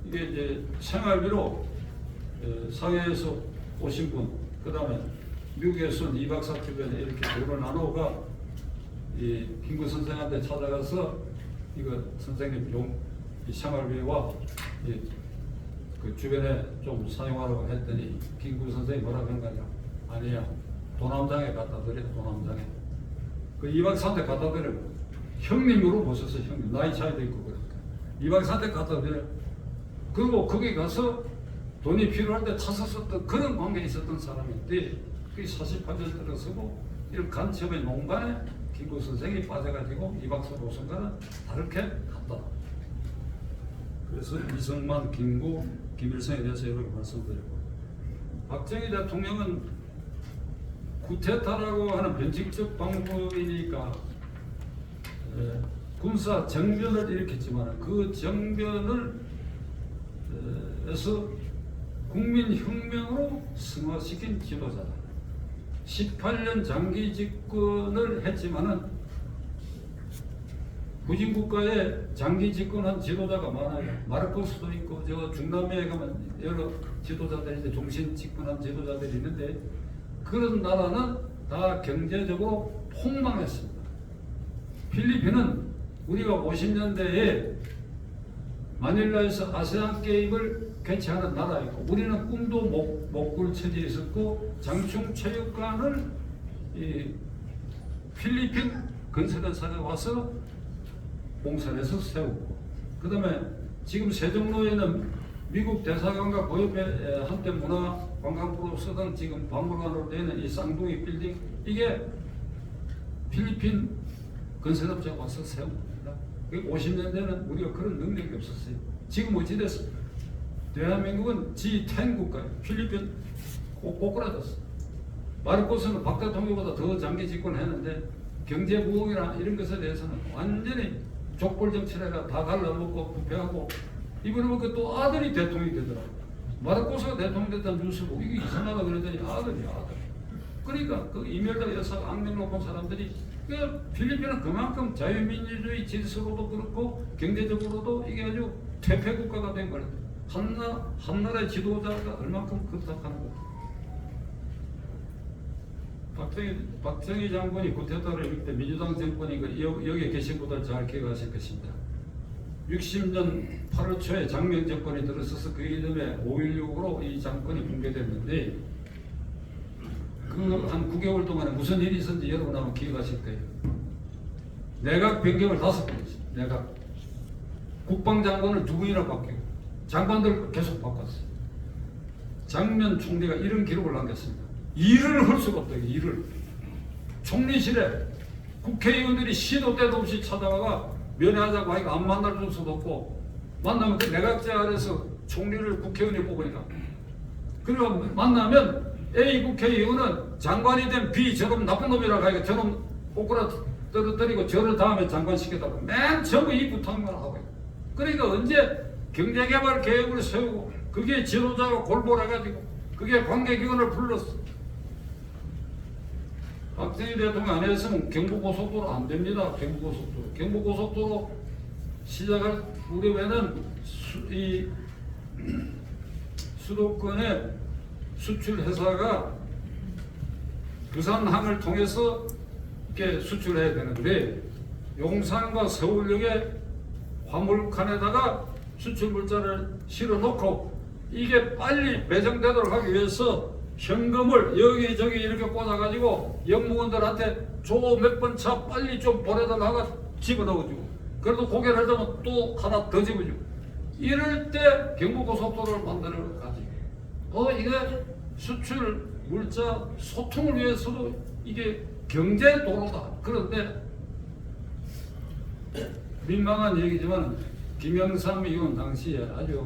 이게 이제 생활비로 사회에서 오신 분, 그 다음에 미국에서 이 박사 주변에 이렇게 돈을 나누어가 이 김구 선생한테 찾아가서 이거 선생님 좀 이 생활비와 그 주변에 좀 사용하라고 했더니 김구 선생이 뭐라고 한 거냐? 아니야, 도남장에 갖다 드려. 도남장에 그 이 박사한테 갖다 드려. 형님으로 보셨어요. 형님 나이 차이도 있고 그래. 이 박사한테 갖다 드려. 그리고 거기 가서 돈이 필요할 때 타서 썼던 그런 관계에 있었던 사람인데 그게 48년 들어서고 이런 간첩의 농간에 김구 선생이 빠져가지고 이 박사 노선과는 다르게 갔다. 그래서 이승만, 김구, 김일성에 대해서 이렇게 말씀드리고 박정희 대통령은 쿠데타라고 하는 변칙적 방법이니까 군사 정변을 일으켰지만 그 정변을 에서 국민혁명으로 승화시킨 지도자다. 18년 장기 집권을 했지만은 후진국가에 장기 집권한 지도자가 많아요. 마르코스도 있고 저 중남미에 가면 여러 지도자들이 이제 종신 집권한 지도자들이 있는데 그런 나라는 다 경제적으로 폭망했습니다. 필리핀은 우리가 50년대에 마닐라에서 아세안 게임을 개최하는 나라이고 우리는 꿈도 못 꿀 처지에 있었고 장충 체육관을 이 필리핀 건설회사가 와서 공사해서 세우고 그 다음에 지금 세종로에는 미국 대사관과 고협회 한때 문화관광부로 쓰던 지금 박물관으로 되는 이 쌍둥이 빌딩 이게 필리핀 건설업자가 와서 세운 겁니다. 50년대는 우리가 그런 능력이 없었어요. 지금 어찌 됐어? 대한민국은 G10 국가예요. 필리핀 꼬꾸라졌어. 마르코스는 박 대통령보다 더 장기 집권했는데 경제 부흥이나 이런 것에 대해서는 완전히 족벌 정치래가 다 갈라먹고 부패하고 이번에 보니까 또 아들이 대통령이 되더라고. 마르코스가 대통령 됐다는 뉴스 보고 이게 이상하다 그랬더니 아들이야 아들. 그러니까 그 이멜다 여사가 악명 높은 사람들이 필리핀은 그만큼 자유민주주의 질서로도 그렇고 경제적으로도 이게 아주 퇴폐 국가가 된 거예요. 한 나라의 지도자가 얼마큼 그렇다는 거예요. 박정희 장군이 쿠데타를 일으킬 때 민주당 정권이 여기에 계신 분들 잘 기억하실 것입니다. 60년 8월 초에 장명 정권이 들어서서 그 이듬해 5.16으로 이 정권이 붕괴됐는데 그 한 9개월 동안에 무슨 일이 있었는지 여러분 아마 기억하실 거예요. 내각 변경을 5번 했어요. 내각 국방장관을 2번이나 바뀌고 장관들 계속 바꿨어요. 장면 총리가 이런 기록을 남겼습니다. 일을 할 수가 없다. 일을 총리실에 국회의원들이 시도 때도 없이 찾아와가 면회하자고 하니까 안 만날 수도 없고 만나면 그 내각제 아래서 총리를 국회의원이 뽑으니까 그리고 만나면 A 국회의원은 장관이 된 B 저놈 나쁜 놈이라고 하니까 저놈 꼬꾸라 떨어뜨리고 저를 다음에 장관 시켰다고 맨 처음에 이 부탁만 하고 그러니까 언제 경제개발 계획을 세우고 그게 지도자가 골몰해가지고 그게 관계기관을 불렀어. 박정희 대통령 안 했으면 경부고속도로 안 됩니다. 경부고속도로 시작할 무렵에는 이 수도권의 수출 회사가 부산항을 통해서 이렇게 수출해야 되는데 용산과 서울역에 화물칸에다가 수출 물자를 실어 놓고 이게 빨리 배정되도록 하기 위해서 현금을 여기저기 이렇게 꽂아가지고 영무원들한테 조 몇 번 차 빨리 좀 보내달라고 집어넣어주고 그래도 고개를 하자면 또 하나 더 집어주고 이럴 때 경부고속도로를 만들어가지고 이게 수출 물자 소통을 위해서도 이게 경제도로다. 그런데 민망한 얘기지만 김영삼 의원 당시에 아주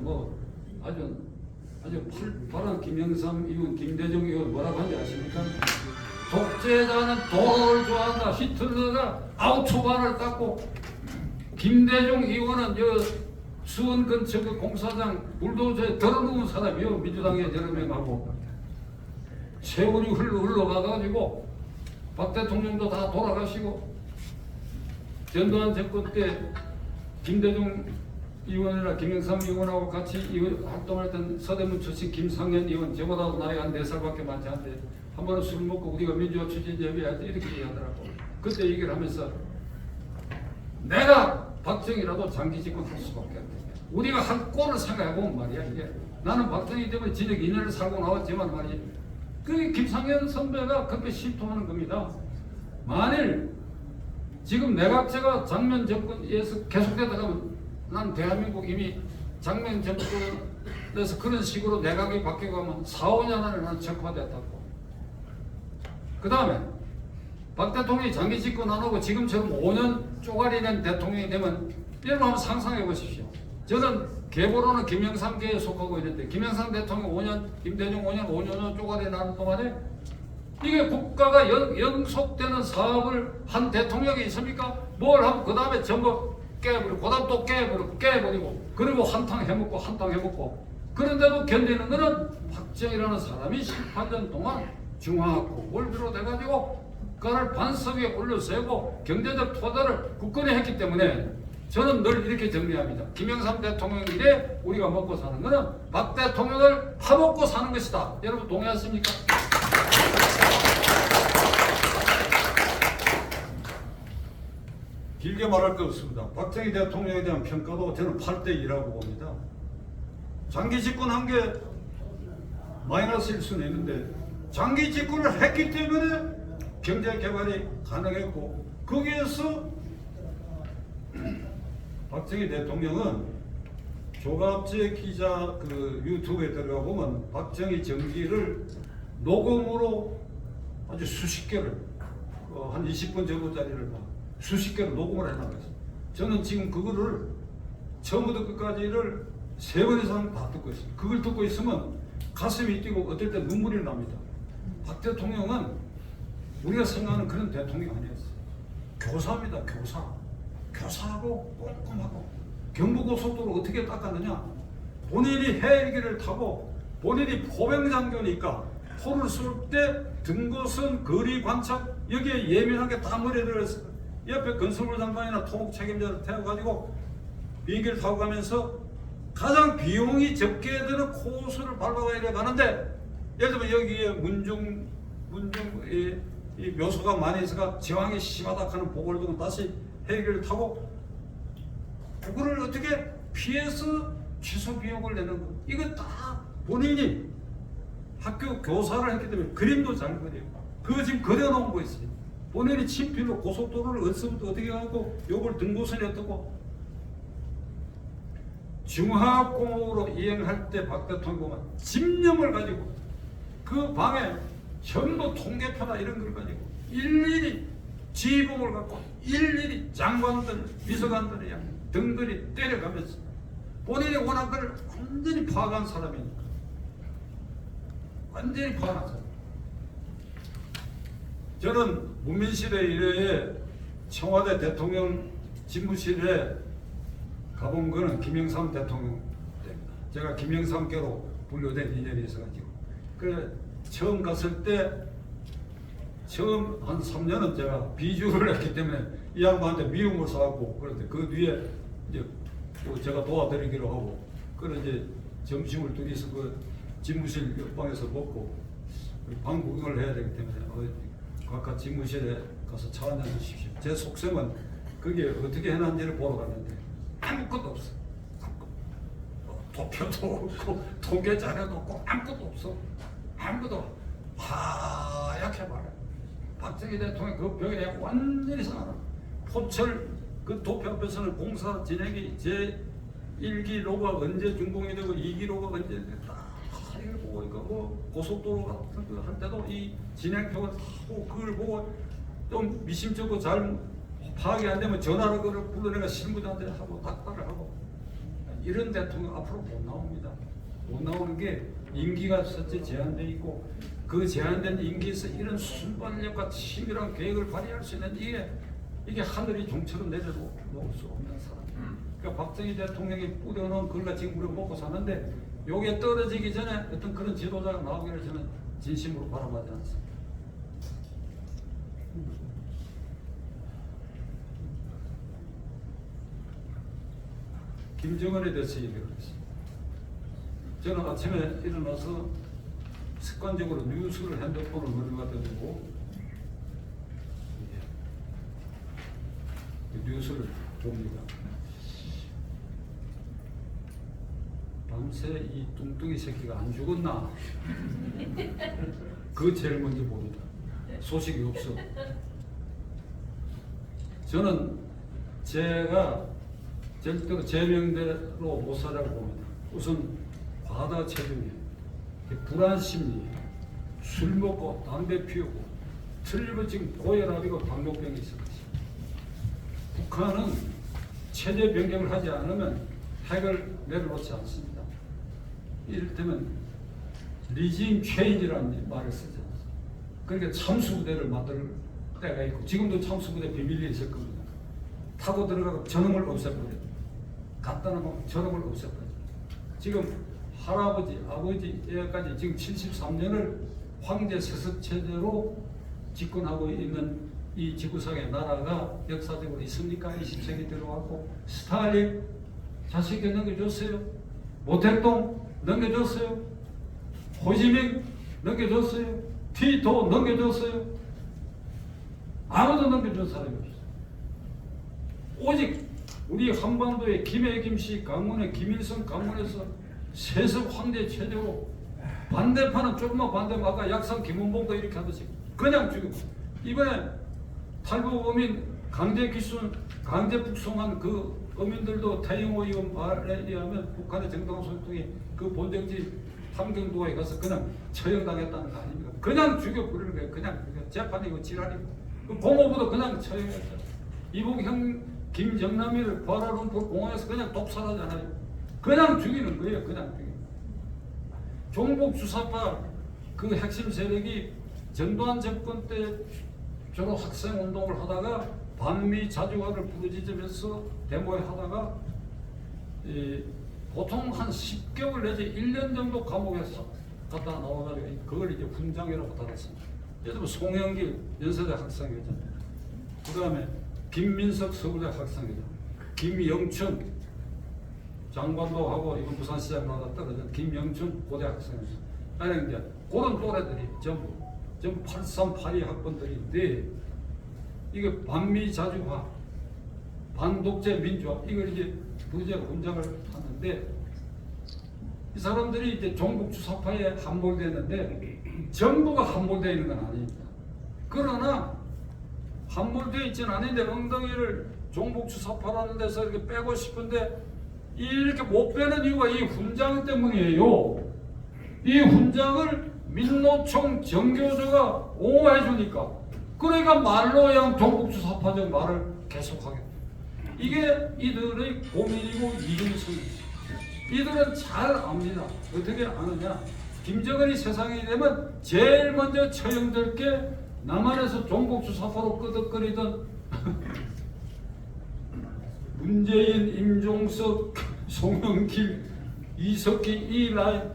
팔팔한 김영삼 의원, 김대중 의원 뭐라고 하는지 아십니까? 독재자는 도를 좋아한다. 히틀러가 아우토반을 닦고 김대중 의원은 수원 근처 그 공사장 불도저에 덜어놓은 사람이요. 민주당에 여러 명하고 세월이 흘러가가지고 박 대통령도 다 돌아가시고 전두환 정권 때 김대중 의원이나 김영삼 의원하고 같이 활동했던 서대문 출신 김상현 의원 저보다도 나이가 한 4살밖에 많지 않은데 한 번은 술 먹고 우리가 민주화 추진협의회 이렇게 얘기하더라고. 그때 얘기를 하면서 내가 박정희라도 장기 집권할 수밖에 없다. 우리가 한 꼴을 생각해보면 말이야 이게 나는 박정희 때문에 진역 2년을 살고 나왔지만 말이야 그 김상현 선배가 그렇게 실토하는 겁니다. 만일 지금 내각제가 장면 정권에서 계속되다 가면 난 대한민국 이미 장면 정권에서 그런 식으로 내각이 바뀌어가면 4, 5년 안에 나는 적화됐다고. 그 다음에 박 대통령이 장기 집권 안 하고 지금처럼 5년 쪼가리 된 대통령이 되면 여러분 한번 상상해 보십시오. 저는 계보로는 김영삼계에 속하고 있는데 김영삼 대통령 5년, 김대중 5년 쪼가리 나는 동안에 이게 국가가 영속되는 사업을 한 대통령이 있습니까? 뭘 하면 그 다음에 전부 깨버리고 그 다음 또 깨버리고 그리고 한탕 해먹고 그런데도 견디는 거는 박정희라는 사람이 18년 동안 중화하고 월비로 돼가지고 국가를 반석 위에 올려세우고 경제적 토대를 굳건히 했기 때문에 저는 늘 이렇게 정리합니다. 김영삼 대통령 이래 우리가 먹고 사는 것은 박 대통령을 파먹고 사는 것이다. 여러분 동의하십니까? 길게 말할 것 없습니다. 박정희 대통령에 대한 평가도 저는 8대2라고 봅니다. 장기 집권한 게 마이너스일 수는 있는데 장기 집권을 했기 때문에 경제 개발이 가능했고 거기에서 박정희 대통령은 조갑재 기자 그 유튜브에 들어가 보면 박정희 정기를 녹음으로 아주 수십 개를 한 20분 정도짜리를 막 수십 개를 녹음을 해놨어요. 저는 지금 그거를 처음부터 끝까지를 3번 이상 다 듣고 있어요. 그걸 듣고 있으면 가슴이 뛰고 어떨 때 눈물이 납니다. 박 대통령은 우리가 생각하는 그런 대통령 아니었어요. 교사입니다. 교사. 교사하고 꼼꼼하고 경부고속도로 어떻게 닦았느냐. 본인이 해일기를 타고 본인이 포병장교니까 포를 쏠 때 등고선 거리 관찰 여기에 예민하게 다 머리에 들어있어요. 옆에 건설부 장관이나 토목 책임자를 태워가지고 비행기를 타고 가면서 가장 비용이 적게 드는 코스를 밟아가야 돼 가는데 예를 들면 여기에 문중 이 묘소가 많이 있어가 저항이 심하다 하는 보고를 두고 다시 헬기를 타고 그거를 어떻게 피해서 취소 비용을 내는 거 이거 다 본인이 학교 교사를 했기 때문에 그림도 잘 그려요. 그거 지금 그려놓은 거 있어요. 본인이 친필로 고속도로를 어디서부터 어떻게 가고 요걸 등고선이 어떻고 중화공업으로 이행할 때 박 대통령은 집념을 가지고 그 방에 전부 통계표나 이런 걸 가지고 일일이 지휘봉을 갖고 일일이 장관들, 비서관들이야 등들이 때려가면서 본인이 원한 걸 완전히 파악한 사람이니까 완전히 파악한 사람. 저는 문민시대 이래에 청와대 대통령 집무실에 가본 거는 김영삼 대통령 때입니다. 제가 김영삼께로 분류된 인연이 있어가지고 그래 처음 갔을 때 처음 한 3년은 제가 비주를 했기 때문에 이 양반한테 미움을 사갖고 그런데 그 뒤에 이제 또 제가 도와드리기로 하고 그래 이제 점심을 둘이서 그 집무실 옆방에서 먹고 방 구경을 해야 되기 때문에 각각 집무실에 가서 차 한잔 드십시오. 제 속셈은 그게 어떻게 해놨는지를 보러 갔는데 아무것도 없어. 도표도 없고 통계 자료도 없고 아무것도 없어. 아무것도 하얗게 말해. 박정희 대통령 그 벽에 완전히 상하라. 포철 그 도표 앞에서는 공사 진행이 제1기 로가 언제 준공이 되고 2기 로가 언제 다 이걸 보고 있고 뭐 고속도로 같은 거 할 때도 이 진행표가 하고 그걸 보고 좀 미심쩍고 잘 파악이 안 되면 전화로 그걸 불러내가 신부한테 하고 닥달을 하고 이런 대통령 앞으로 못 나옵니다. 못 나오는 게 임기가 실제 제한돼 있고 그 제한된 임기에서 이런 순발력과 치밀한 계획을 발휘할 수 있는 이게 하늘이 종처럼 내려도 놓을 수 없는 사람. 그러니까 박정희 대통령이 뿌려놓은 그걸 지금 우리가 먹고 사는데 요게 떨어지기 전에 어떤 그런 지도자가 나오기를 저는 진심으로 바라보지 않습니다. 김정은에 대해서 얘기를 했습니다. 저는 아침에 일어나서 습관적으로 뉴스를 핸드폰을 머리가 들고 뉴스를 봅니다. 밤새 이 뚱뚱이 새끼가 안 죽었나? 그거 제일 먼저 봅니다. 소식이 없어. 저는 제가 절대로 제 명대로 못 살아고 봅니다. 우선 과다 체중이, 불안 심리, 술 먹고 담배 피우고 틀리고 지금 고혈압이고 당뇨병이 있을 것입니다. 북한은 체제 변경을 하지 않으면 핵을 내려놓지 않습니다. 이를테면 리짐 체인지라는 말을 쓰지 않습니다. 그러니까 참수부대를 만들 때가 있고 지금도 참수부대 비밀리에 있을 겁니다. 타고 들어가고 전음을 없애버려요. 간단한 건 전음을 없애버려요. 지금 할아버지, 아버지, 애까지 지금 73년을 황제 세습 체제로 집권하고 있는 이 지구상의 나라가 역사적으로 있습니까? 20세기 들어왔고 스탈린 자식에게 넘겨줬어요. 모택동 넘겨줬어요. 호지민 넘겨줬어요. 티토 넘겨줬어요. 아무도 넘겨준 사람이 없어요. 오직 우리 한반도의 김해 김씨 강원의 김일성 강원에서 세습 황제 체제로 반대파는 조금만 반대면 아까 약산 김원봉도 이렇게 하듯이 그냥 죽이고 이번에 탈북어민 강제 귀순 강제 북송한 그 어민들도 태영호 의원 말에 의하면 북한의 정당 소통이 그 본정지 함경도에 가서 그냥 처형당했다는 거 아닙니까? 그냥 죽여버리는 거예요. 그냥 재판이고 지랄이고 그 공무부도 그냥 처형했다. 이북형 김정남이를 쿠알라룸푸르 공항에서 그냥 독살하잖아요. 그냥 죽이는 거예요. 그냥 죽이는. 종북 주사파 그 핵심 세력이 전두환 정권 때 주로 학생 운동을 하다가 반미 자주화를 부르짖으면서 데모에 하다가 보통 한 10개월 내지 1년 정도 감옥에 갔다 나와가지고 그걸 이제 훈장이라고 달았습니다. 예를 들면 송영길 연세대 학생회장, 그 다음에 김민석 서울대 학생회장, 김영춘 장관도 하고 이건 부산시장 나가 떨어진 김영춘 고대 학생회장. 아니 이제 그런 또래들이 전부 83, 82 학번들인데 이게 반미 자주화, 반독재 민주화 이걸 이제 부재 훈장을 하는데 이 사람들이 이제 종북 주사파에 함몰되는데 전부가 함몰되어 있는 건 아닙니다. 그러나 함몰되어 있지는 않은데 엉덩이를 종북 주사파라는 데서 이렇게 빼고 싶은데 이렇게 못 빼는 이유가 이 훈장 때문이에요. 이 훈장을 민노총 정교조가 옹호해 주니까 그러니까 말로 그냥 종북주사파적 말을 계속하게 이게 이들의 고민이고 이중성이죠. 이들은 잘 압니다. 어떻게 아느냐? 김정은이 세상에 되면 제일 먼저 처형될 게 남한에서 종북주사파로 끄덕거리던 문재인, 임종석, 송영길, 이석기 이 라인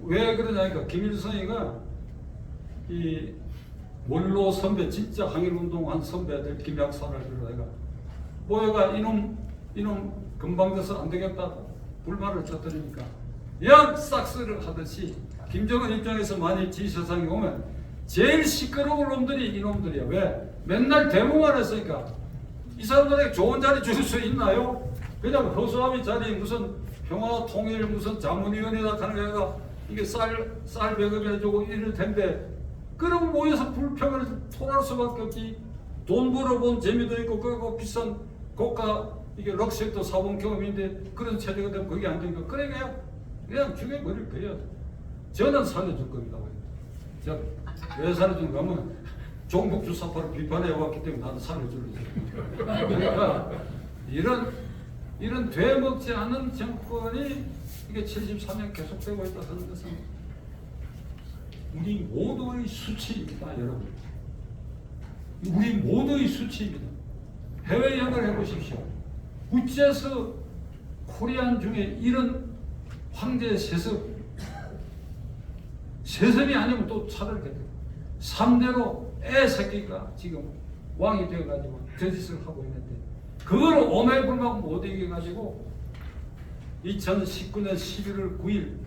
왜 그러냐니까 김일성이가 이 원로 선배 진짜 항일운동한 선배들 김약사를 들어다가 모여가 이놈 금방 돼서 안 되겠다고 불만을 쳤더니까 약 싹스를 하듯이 김정은 입장에서 만약 지 세상에 오면 제일 시끄러운 놈들이 이놈들이야. 왜? 맨날 데모만 했으니까 이 사람들에게 좋은 자리 줄 수 있나요? 그냥 허수아비 자리 무슨 평화 통일 무슨 자문위원회다 하는 게가 이게 쌀 배급해주고 이럴 텐데 그럼 모여서 불평을 토할 수밖에 없지. 돈 벌어본 재미도 있고 그리고 비싼 고가 이게 럭셔리도 사본 경험인데 그런 체제가 되면 그게 안 되니까 그냥 죽여버릴 거예요. 저는 살려줄 겁니다. 왜 살려준가 하면 종북 주사파를 비판해 왔기 때문에 나는 살려주려고. 그러니까 이런 되먹지 않은 정권이 이게 73년 계속되고 있다는 것은 우리 모두의 수치입니다, 여러분. 우리 모두의 수치입니다. 해외 여행을 해보십시오. 어째서 코리안 중에 이런 황제 세습이 아니면 또 차를 대요. 3대로 애 새끼가 지금 왕이 되어가지고 저 짓을 하고 있는데 그걸 오매불망 못 이겨가지고 2019년 11월 9일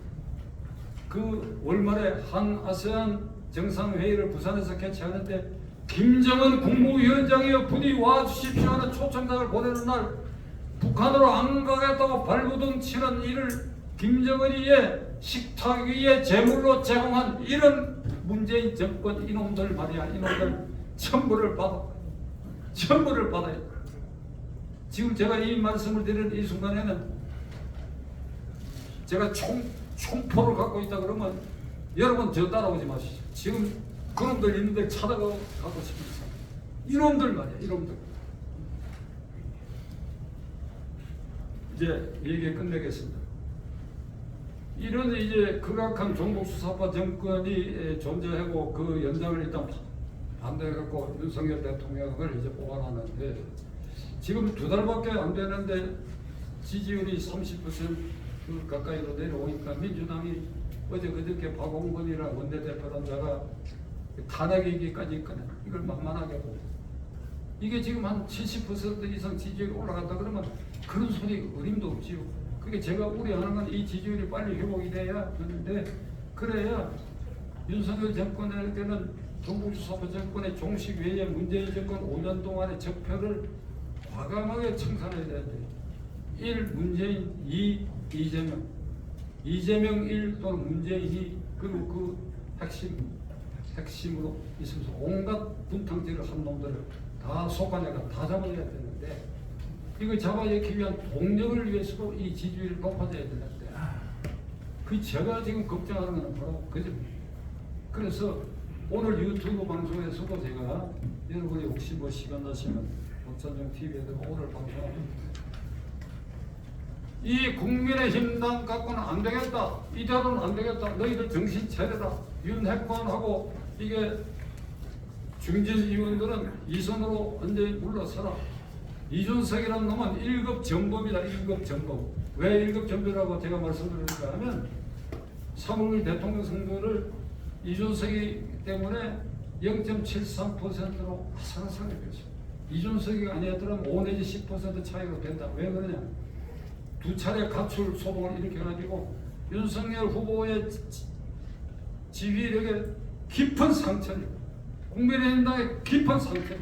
그 월말에 한 아세안 정상회의를 부산에서 개최하는데 김정은 국무위원장이여 부디 와주십시오 하는 초청장을 보내는 날 북한으로 안 가겠다고 발부둥 치는 이를 김정은이 식탁 위에 제물로 제공한 이런 문재인 정권 이놈들 말이야. 이놈들 천부를 받아요. 지금 제가 이 말씀을 드리는 이 순간에는 제가 총포를 갖고 있다 그러면 여러분 저 따라오지 마시죠. 지금 그놈들 있는데 찾아가고 싶습니다. 이놈들 말이야. 이놈들. 이제 얘기 끝내겠습니다. 이런 이제 극악한 종북수사파 정권이 존재하고 그 연장을 일단 반대해갖고 윤석열 대통령을 이제 뽑아놨는데 지금 2달밖에 안 되는데 지지율이 30% 가까이로 내려오니까 민주당이 어저께 박홍근이라 원내대표란 자가 탄핵이기까지 있거든. 이걸 만만하게 보고. 이게 지금 한 70% 이상 지지율이 올라갔다 그러면 그런 소리 어림도 없지요. 그게 제가 우려하는 건 이 지지율이 빨리 회복이 돼야 되는데, 그래야 윤석열 정권에게는 정부주사부 정권의 종식 외에 문재인 정권 5년 동안의 적폐를 과감하게 청산해야 돼요. 1. 문재인, 2. 이재명. 이재명 1 또는 문재인 2, 그리고 그 핵심으로 있으면서 온갖 분탕질을 한 놈들을 다 속아내가 다 잡아야 되는데, 이걸 잡아내기 위한 동력을 위해서도 이 지지율이 높아져야 되는데, 그 제가 지금 걱정하는 건 바로 그집니다. 그래서 오늘 유튜브 방송에서도 제가 여러분이 혹시 뭐 시간 나시면 박찬종 TV에도 오늘 방송합니다. 이 국민의힘당 갖고는 안 되겠다. 이대로는 안 되겠다. 너희들 정신 차려라. 윤핵관하고 이게 중진 의원들은 이선으로 언제 물러서라. 이준석이라는 놈은 1급 전범이다. 1급 전범. 왜 1급 전범이라고 제가 말씀드리는가 하면 3월 대통령 선거를 이준석이 때문에 0.73%로 아슬아슬하게 됐습니다. 이준석이 아니었더라면 5 내지 10% 차이로 된다. 왜 그러냐? 두 차례 가출 소동을 일으켜가지고 윤석열 후보의 지휘력에 깊은 상처를, 국민의힘당의 깊은 상처를.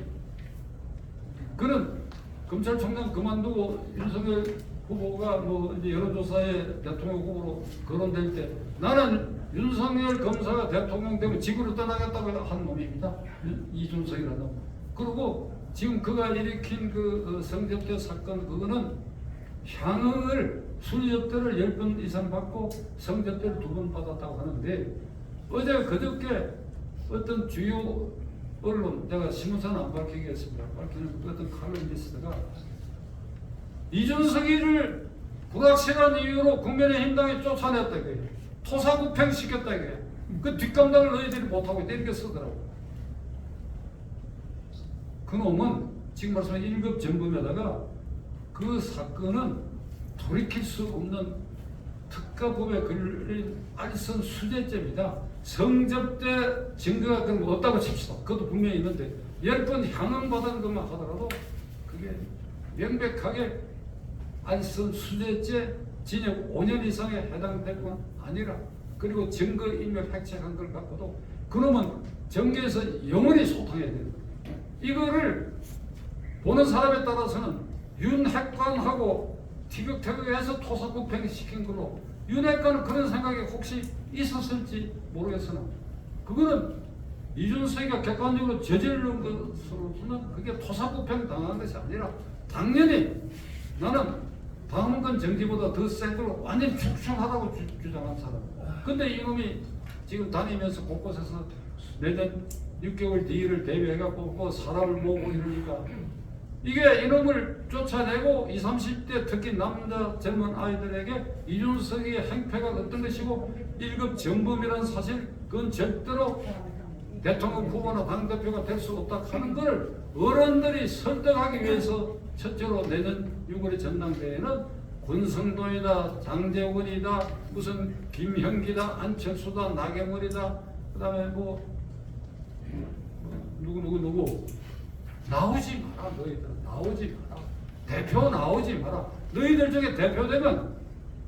그는 검찰총장 그만두고 윤석열 후보가 뭐 이제 여론조사에 대통령 후보로 거론될 때 나는 윤석열 검사가 대통령 되면 지구를 떠나겠다고 한 놈입니다. 이준석이라는 놈. 그리고 지금 그가 일으킨 그 성접대 사건, 그거는 향응을 술접대를 10번 이상 받고 성접대를 2번 받았다고 하는데, 어제 그저께 어떤 주요 언론, 내가 신문사는 안 밝히겠습니다. 밝히는 어떤 칼럼니스트가 이준석이를 불확실한 이유로 국민의힘당에 쫓아냈다 이거예요. 토사구팽 시켰다 이거예요. 그 뒷감당을 너희들이 못하고 이렇게 쓰더라고. 그 놈은 지금 말씀한 1급 전범에다가 그 사건은 돌이킬 수 없는 특가법에 걸린 알선 수재죄입니다. 성접대 증거가 그런 거 없다고 칩시다. 그것도 분명히 있는데 10번 향응받은 것만 하더라도 그게 명백하게 알선 수재죄 징역 5년 이상에 해당될 건 아니라, 그리고 증거인멸 획책한 걸 갖고도 그놈은 정계에서 영원히 소탕해야 됩니다. 이거를 보는 사람에 따라서는 윤핵관하고 티격태격해서 토사구팽 시킨 걸로, 윤핵관은 그런 생각이 혹시 있었을지 모르겠으나 그거는 이준석이가 객관적으로 저지른 것으로서는 그게 토사구팽 당한 것이 아니라 당연히 나는 당원권 정지보다 더 센 걸로 완전히 축출하다고 주장한 사람. 근데 이놈이 지금 다니면서 곳곳에서 내년 6개월 뒤를 대비해갖고 뭐 사람을 모으고 이러니까 이게 이놈을 쫓아내고 20, 30대 특히 남자 젊은 아이들에게 이준석의 행패가 어떤 것이고 1급 전범이라는 사실, 그건 절대로 대통령 후보나 당대표가 될 수 없다 하는 걸 어른들이 설득하기 위해서 첫째로 내년 6월의 전당대회는 권성동이다, 장제원이다, 무슨 김형기다, 안철수다, 나경원이다, 그 다음에 뭐 누구 나오지 마라. 너희들 나오지 마라. 대표 나오지 마라. 너희들 중에 대표되면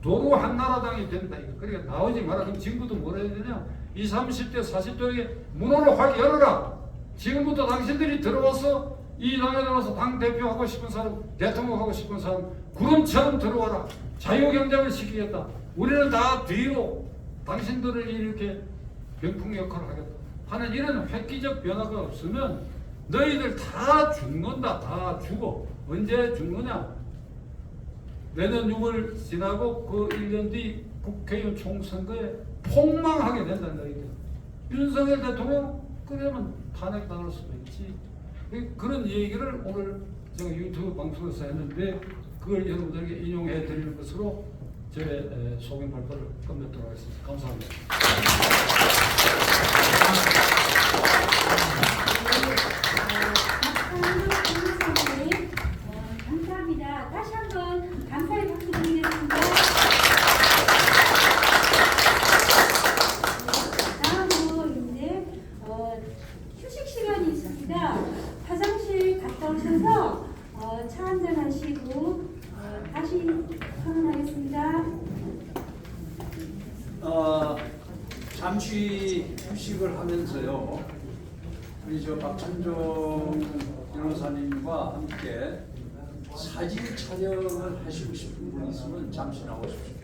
도로 한나라당이 된다. 그러니까 나오지 마라. 그럼 지금부터 뭐라 해야 되냐? 20, 30대, 40대에게 문호를 확 열어라. 지금부터 당신들이 들어와서 이 당에 들어와서 당대표하고 싶은 사람, 대통령하고 싶은 사람 구름처럼 들어와라. 자유경쟁을 시키겠다. 우리는 다 뒤로 당신들을 이렇게 병풍 역할을 하겠다 하는 이런 획기적 변화가 없으면 너희들 다 죽는다. 다 죽어. 언제 죽느냐? 내년 6월 지나고 그 1년 뒤 국회의원 총선거에 폭망하게 된다. 너희들. 윤석열 대통령 그러면 탄핵당할 수도 있지. 그런 얘기를 오늘 제가 유튜브 방송에서 했는데 그걸 여러분들에게 인용해 드리는 것으로 제 소견 발표를 끝맺도록 하겠습니다. 감사합니다. 감사합니다. 다시 한번 감사의 박수 드리겠습니다. 다음으로 이제 하면서요. 우리 저 박찬종 변호사님과 함께 사진 촬영을 하시고 싶은 분 있으면 잠시 나오십시오.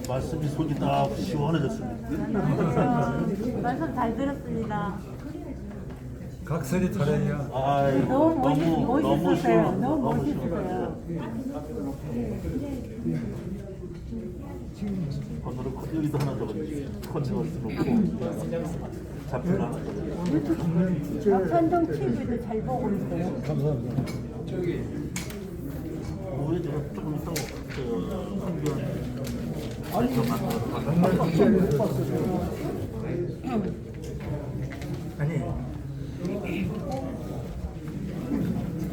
말씀이 속이 딱 시원해졌습니다. 말씀 잘 들었습니다. 각설이 타령이야. 아이, 너무 멋있었어요. 시원하다. 너무 너무 멋있었어요. 오늘은 여기도 하나 적었지. 컨디션스 놓고 잡히나 하나 적었지. 박찬종 TV도 잘 보고 있어요. 저기 오후에 제가 조금 있다가 한변 아니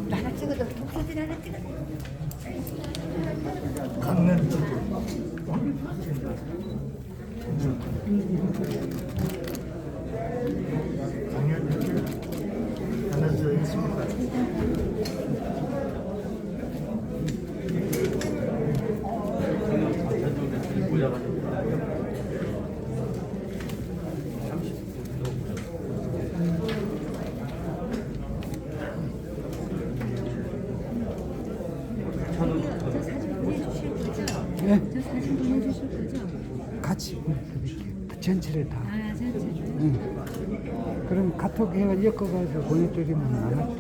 하나 찍어도 독서진 하나 찍어. 강릉 강연 하나 더 있습니다. 네? 저 사진 보내주실 거죠? 같이 전체를 다. 아, 전체. 그럼 카톡 해가 엮어가지고 보내드리면 나눠.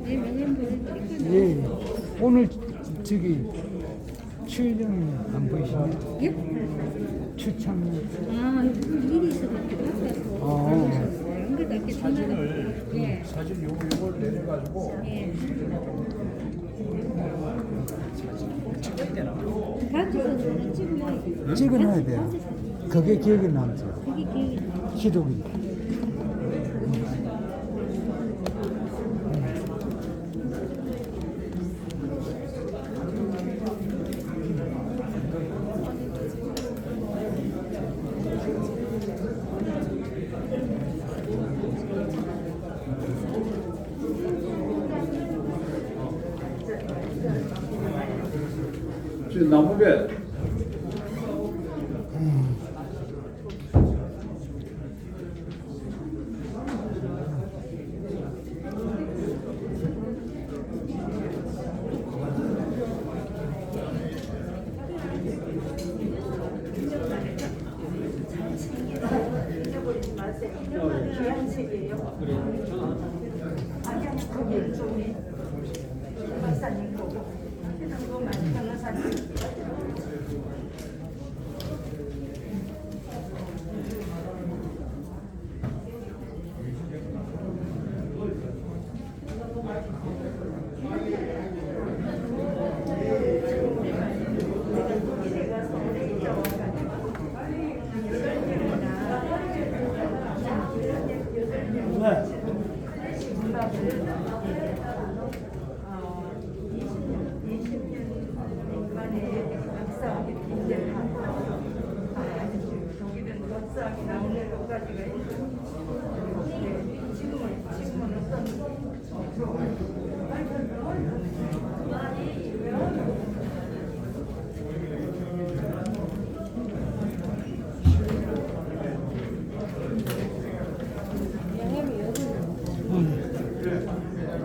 네, 명함 보내드릴게요. 예. 오늘 저기 추회장님 안 보이시나요? 예? 추참. 아, 일이 있어가지고 바빠서 안 오셨어요. 안 그래도 이렇게 전화를. 예. 사진 요걸 내려가지고 예. 단체 사진 찍어놔야지. 찍어놔야 돼요. 단체 사진. 그게 기억에 남죠. 그게 기억이 나. 기록인데. 지금 나무배 독일은 역사학이 나오는 것 가지고